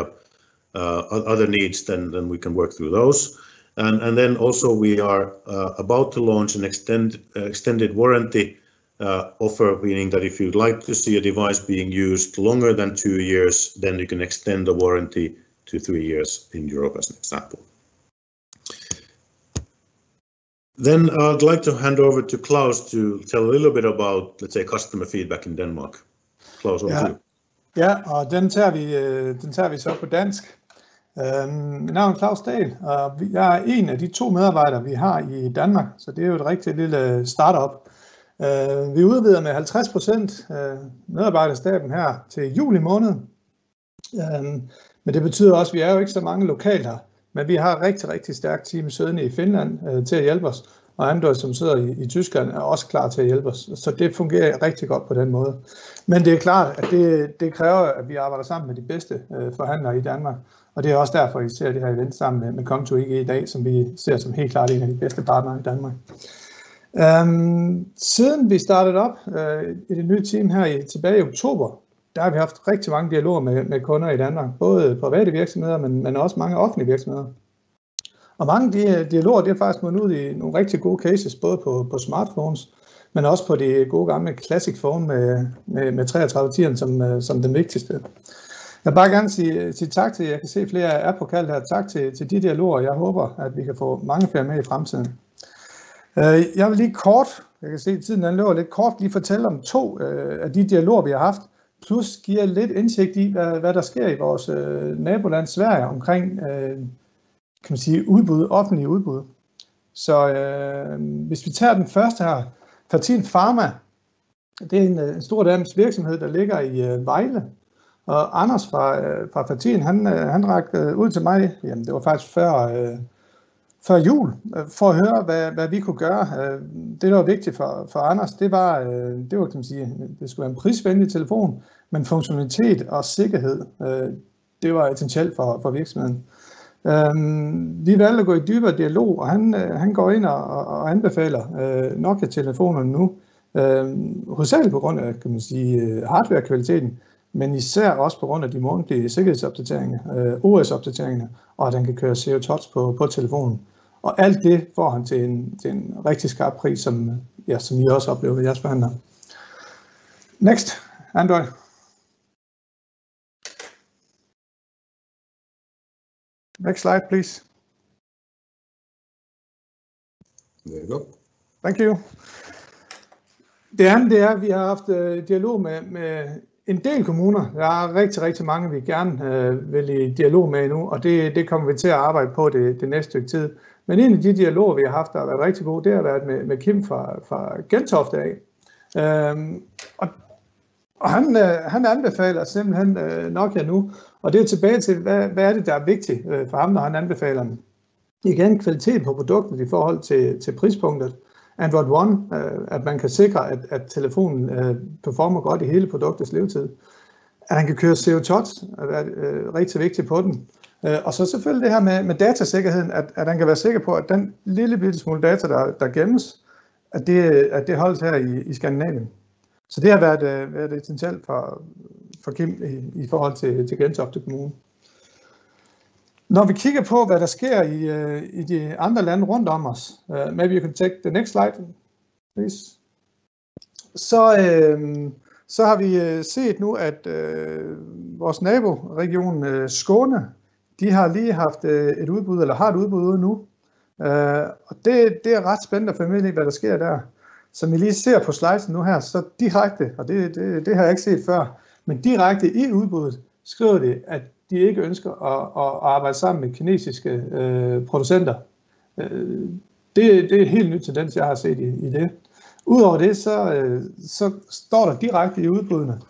other needs, then we can work through those. And then also we are about to launch an extended warranty offer, meaning that if you'd like to see a device being used longer than 2 years, then you can extend the warranty to 3 years in Europe, as an example. Then I'd like to hand over to Klaus to tell a little bit about, let's say, customer feedback in Denmark. Klaus, over to you. Ja, og den tager vi så på dansk. Mit navn er Claus Dahl, og jeg er en af de 2 medarbejdere, vi har i Danmark, så det er jo et rigtig lille startup. Vi udvider med 50% medarbejderstaben her til juli måned, men det betyder også, at vi er jo ikke så mange lokalt her, men vi har et rigtig stærkt team siddende i Finland til at hjælpe os, og Android, som sidder i Tyskland, er også klar til at hjælpe os, så det fungerer rigtig godt på den måde. Men det er klart, at det kræver, at vi arbejder sammen med de bedste forhandlere i Danmark, og det er også derfor, I ser det her event sammen med Kom2 i dag, som vi ser som helt klart en af de bedste partnere i Danmark. Siden vi startede op i det nye team her tilbage i oktober, der har vi haft rigtig mange dialoger med kunder i Danmark, både private virksomheder, men også mange offentlige virksomheder. Og mange af de dialoger, det er faktisk mundet ud i nogle rigtig gode cases, både på smartphones, men også på de gode gamle classic phone med 3310'eren som den vigtigste. Jeg vil bare gerne sige tak til, jeg kan se flere er på kald her, tak til de dialoger. Jeg håber, at vi kan få mange flere med i fremtiden. Jeg vil lige kort, jeg kan se at tiden den løber lidt kort, lige fortælle om 2 af de dialoger, vi har haft, plus give lidt indsigt i, hvad der sker i vores naboland Sverige omkring, kan man sige, udbud, offentlige udbud. Så hvis vi tager den første her, Fertin Pharma, det er en stor dansk virksomhed, der ligger i Vejle. Og Anders fra Fertin, han rakte ud til mig, jamen det var faktisk før jul, for at høre, hvad vi kunne gøre. Det, der var vigtigt for Anders, det var kan man sige, det skulle være en prisvenlig telefon, men funktionalitet og sikkerhed, det var essentielt for virksomheden. Vi valgte at gå i dybere dialog, og han går ind og anbefaler Nokia-telefonerne nu, hovedsageligt på grund af, kan man sige, hardware-kvaliteten, men især også på grund af de månedlige sikkerhedsopdateringer, OS-opdateringer, og at den kan køre Zero Touch på telefonen. Og alt det får han til en rigtig skarp pris, som I også oplever ved jeres forhandler. Next, Android. Next slide, please. There you go. Thank you. Det andet det er, at vi har haft dialog med en del kommuner. Der er rigtig mange, vi gerne vil i dialog med nu, og det kommer vi til at arbejde på det næste stykke tid. Men en af de dialoger, vi har haft, der har været rigtig gode, det har været med Kim fra Gentofte af. Og han anbefaler simpelthen Nokia nu, og det er tilbage til, hvad er det, der er vigtigt for ham, når han anbefaler dem. Igen, kvalitet på produktet i forhold til prispunktet. Android One, at man kan sikre, at telefonen performer godt i hele produktets levetid. At han kan køre Zero Touch, er rigtig vigtigt på den. Og så selvfølgelig det her med datasikkerheden, at han kan være sikker på, at den lille bitte smule data, der gemmes, at det holdes her i Skandinavien. Så det har været essentielt for Kim i forhold til Gentofte Kommune. Når vi kigger på, hvad der sker i de andre lande rundt om os, maybe you can take the next slide, please. Så har vi set nu, at vores naboregion Skåne, de har lige haft et udbud, eller har et udbud ude nu. Og det er ret spændende at følge med i, hvad der sker der. Som I lige ser på sliden nu her, så direkte, og det har jeg ikke set før, men direkte i udbuddet skriver de, at de ikke ønsker at arbejde sammen med kinesiske producenter. Det er en helt ny tendens, jeg har set i det. Udover det, så står der direkte i udbuddene,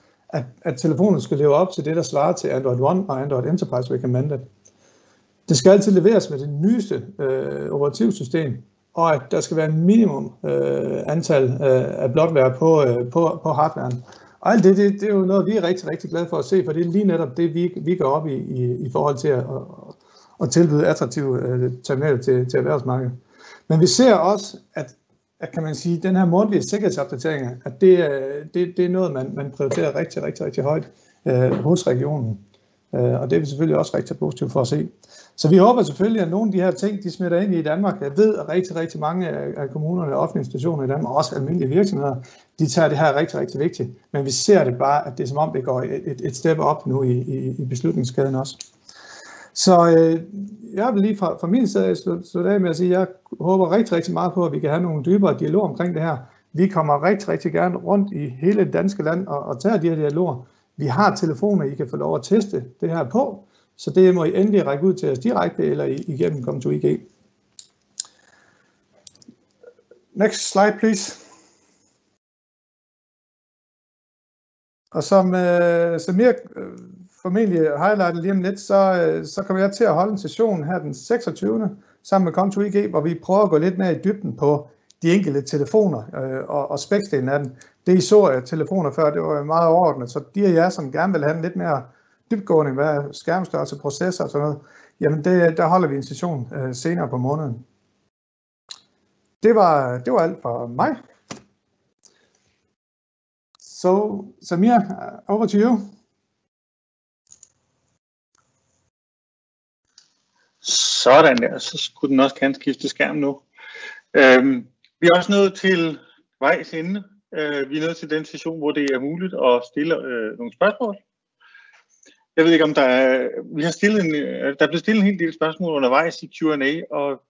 at telefonen skal leve op til det, der svarer til Android One og Android Enterprise Recommended. Det skal altid leveres med det nyeste operativsystem, og at der skal være en minimum antal af blotware på hardwaren. Og alt det er jo noget, vi er rigtig glade for at se, for det er lige netop det, vi går op i forhold til at tilbyde attraktive terminaler til erhvervsmarkedet. Men vi ser også, at kan man sige, den her månedlige sikkerhedsopdatering, at det er noget, man prioriterer rigtig højt hos regionen. Og det er vi selvfølgelig også rigtig positivt for at se. Så vi håber selvfølgelig, at nogle af de her ting, de smitter ind i Danmark. Jeg ved, at rigtig mange af kommunerne og offentlige institutioner i Danmark, og også almindelige virksomheder, de tager det her rigtig vigtigt. Men vi ser det bare, at det er som om, det går et step op nu i beslutningskæden også. Så jeg vil lige fra min side slutte af med at sige, at jeg håber rigtig meget på, at vi kan have nogle dybere dialoger omkring det her. Vi kommer rigtig gerne rundt i hele det danske land og tager de her dialoger. Vi har telefoner, I kan få lov at teste det her på, så det må I endelig række ud til os direkte eller igennem Kom2IG. Next slide, please. Og som Samir formentlig highlighter lige om lidt, så kommer jeg til at holde en session her den 26. sammen med Kom2IG, hvor vi prøver at gå lidt mere i dybden på de enkelte telefoner og speksdelen af den. Det I så af telefoner før, det var meget overordnet, så de af jer, som gerne vil have en lidt mere dybtgående, hvad skærmstørrelse, processor og sådan noget, jamen der holder vi en session senere på måneden. Det var alt fra mig. Så Samir, over to you. Sådan der, så skulle den også kan skifte skærm nu. Vi er også nået til vejs ende. Vi er nået til den session, hvor det er muligt at stille nogle spørgsmål. Jeg ved ikke, om der er blevet stillet en hel del spørgsmål undervejs i Q&A, og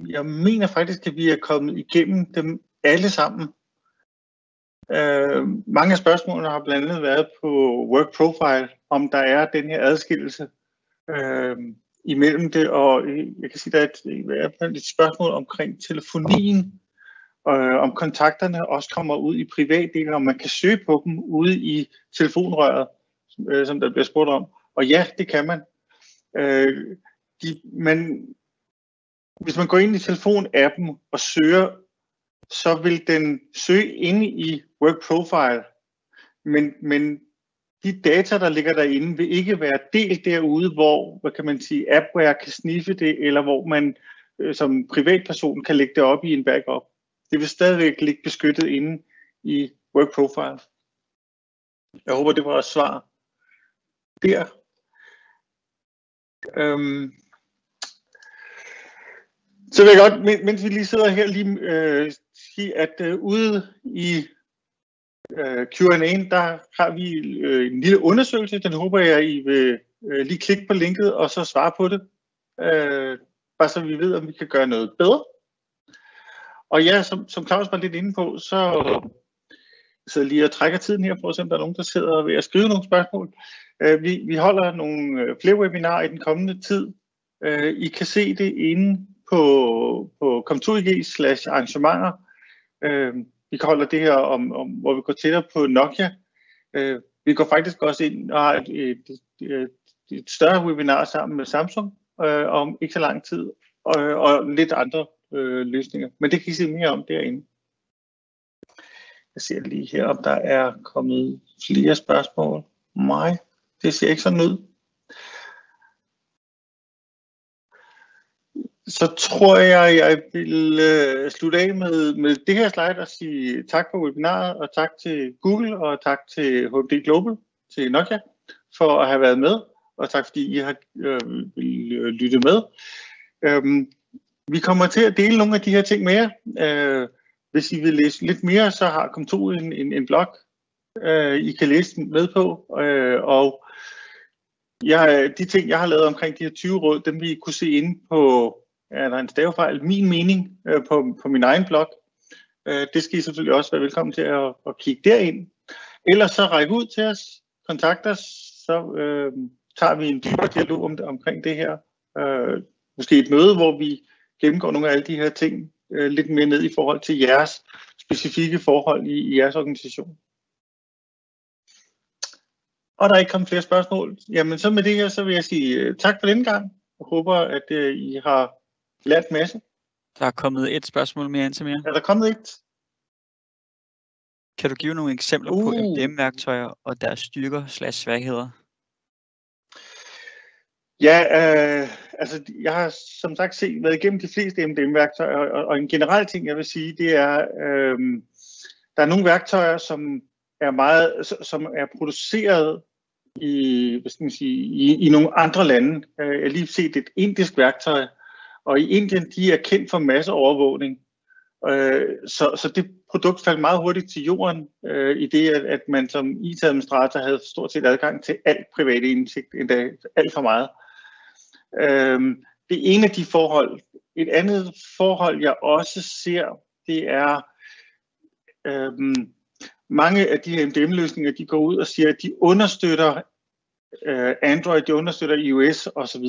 jeg mener faktisk, at vi er kommet igennem dem alle sammen. Mange af spørgsmålene har blandt andet været på work profile, om der er den her adskillelse imellem det, og jeg kan sige, der er et spørgsmål omkring telefonien, om kontakterne også kommer ud i privatdelen, om man kan søge på dem ude i telefonrøret, som der bliver spurgt om. Og ja, det kan man. Hvis man går ind i telefonappen og søger, så vil den søge inde i work profile, men de data, der ligger derinde, vil ikke være delt derude, hvor, hvad kan man sige, appware kan sniffe det, eller hvor man som privatperson kan lægge det op i en backup. Det vil stadigvæk ligge beskyttet inde i work profile. Jeg håber, det var et svar der. Så vil jeg godt, mens vi lige sidder her, lige sige, at ude i Q&A'en, der har vi en lille undersøgelse. Den håber jeg, I vil lige klikke på linket og så svare på det. Bare så vi ved, om vi kan gøre noget bedre. Og ja, som Claus var lidt inde på, så sidder lige og trækker tiden her, for at se, om der er nogen, der sidder ved at skrive nogle spørgsmål. Vi holder nogle flere webinarer i den kommende tid. I kan se det inde på kom2ig/arrangementer. Vi kan holde det her hvor vi går tættere på Nokia. Vi går faktisk også ind og har et større webinar sammen med Samsung om ikke så lang tid, og lidt andre løsninger. Men det kan I se mere om derinde. Jeg ser lige her, om der er kommet flere spørgsmål. Nej, det ser ikke sådan ud. Så tror jeg vil slutte af med det her slide og sige tak for webinaret, og tak til Google, og tak til HD Global, til Nokia, for at have været med, og tak fordi I har lyttet med. Vi kommer til at dele nogle af de her ting med jer. Hvis I vil læse lidt mere, så har Kom2 en blog, I kan læse med på, og de ting, jeg har lavet omkring de her 20 råd, dem vil I kunne se inde på, er der en stavefejl, min mening på min egen blog. Det skal I selvfølgelig også være velkommen til at kigge derind. Ellers så ræk ud til os, kontakt os, så tager vi en dybere dialog omkring det her. Måske et møde, hvor vi gennemgår nogle af alle de her ting lidt mere ned i forhold til jeres specifikke forhold i jeres organisation. Og der er ikke kommet flere spørgsmål. Jamen så med det her, så vil jeg sige tak for denne gang. Jeg håber, at I har lært en masse. Der er kommet et spørgsmål mere ind, Samir. Er der kommet et? Kan du give nogle eksempler på MDM-værktøjer og deres styrker/svagheder? Ja, altså jeg har som sagt været igennem de fleste MDM-værktøjer, og en generel ting, jeg vil sige, det er, der er nogle værktøjer, som er produceret i nogle andre lande. Jeg har lige set et indisk værktøj, og i Indien, de er kendt for masseovervågning. Så det produkt faldt meget hurtigt til jorden, i det, at man som IT-administrator havde stort set adgang til alt private indsigt, endda alt for meget. Det er en af de forhold. Et andet forhold, jeg også ser, det er, mange af de her MDM-løsninger, de går ud og siger, at de understøtter Android, de understøtter iOS osv.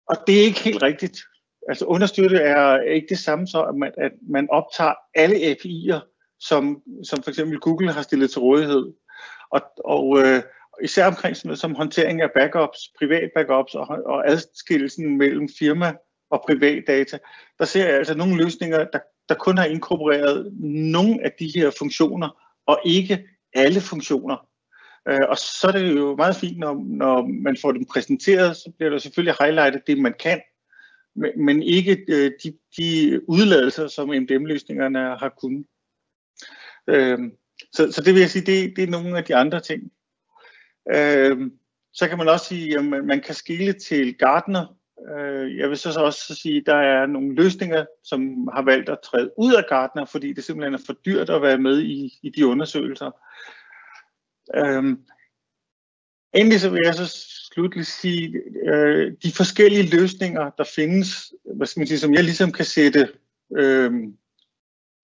Og det er ikke helt rigtigt. Altså understøtte er ikke det samme så, at man optager alle API'er, som for eksempel Google har stillet til rådighed. Og især omkring sådan noget som håndtering af backups, privat backups og adskillelsen mellem firma og privat data, der ser jeg altså nogle løsninger, der kun har inkorporeret nogle af de her funktioner, og ikke alle funktioner. Og så er det jo meget fint, når man får dem præsenteret, så bliver der selvfølgelig highlightet det, man kan, men ikke de udladelser, som MDM-løsningerne har kunnet. Så det vil jeg sige, det er nogle af de andre ting. Så kan man også sige, at man kan skele til Gartner. Jeg vil så også sige, at der er nogle løsninger, som har valgt at træde ud af Gartner, fordi det simpelthen er for dyrt at være med i de undersøgelser. Endelig så vil jeg så slutligt sige, de forskellige løsninger, der findes, hvad skal man sige, som jeg ligesom kan sætte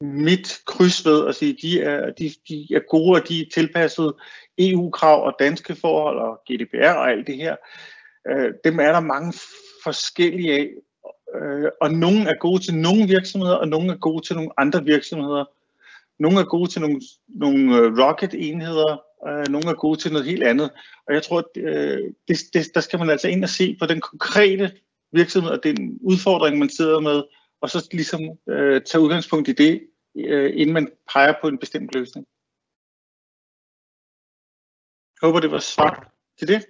mit kryds ved og sige, de er gode, og de er tilpasset EU-krav og danske forhold og GDPR og alt det her. Dem er der mange forskellige af, og nogle er gode til nogle virksomheder, og nogle er gode til nogle andre virksomheder. Nogle er gode til nogle rocket-enheder, nogle er gode til noget helt andet. Og jeg tror, at der skal man altså ind og se på den konkrete virksomhed og den udfordring, man sidder med, og så ligesom tage udgangspunkt i det, inden man peger på en bestemt løsning. Jeg håber, det var svar til det.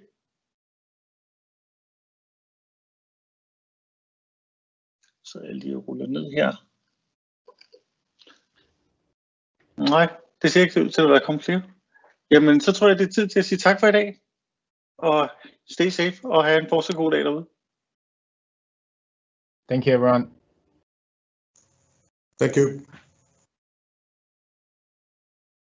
Så jeg lige ruller ned her. Nej, det ser ikke ud til, at der er kommet flere. Jamen, så tror jeg, det er tid til at sige tak for i dag. Og stay safe, og have en fortsat god dag derude. Thank you, everyone. Thank you.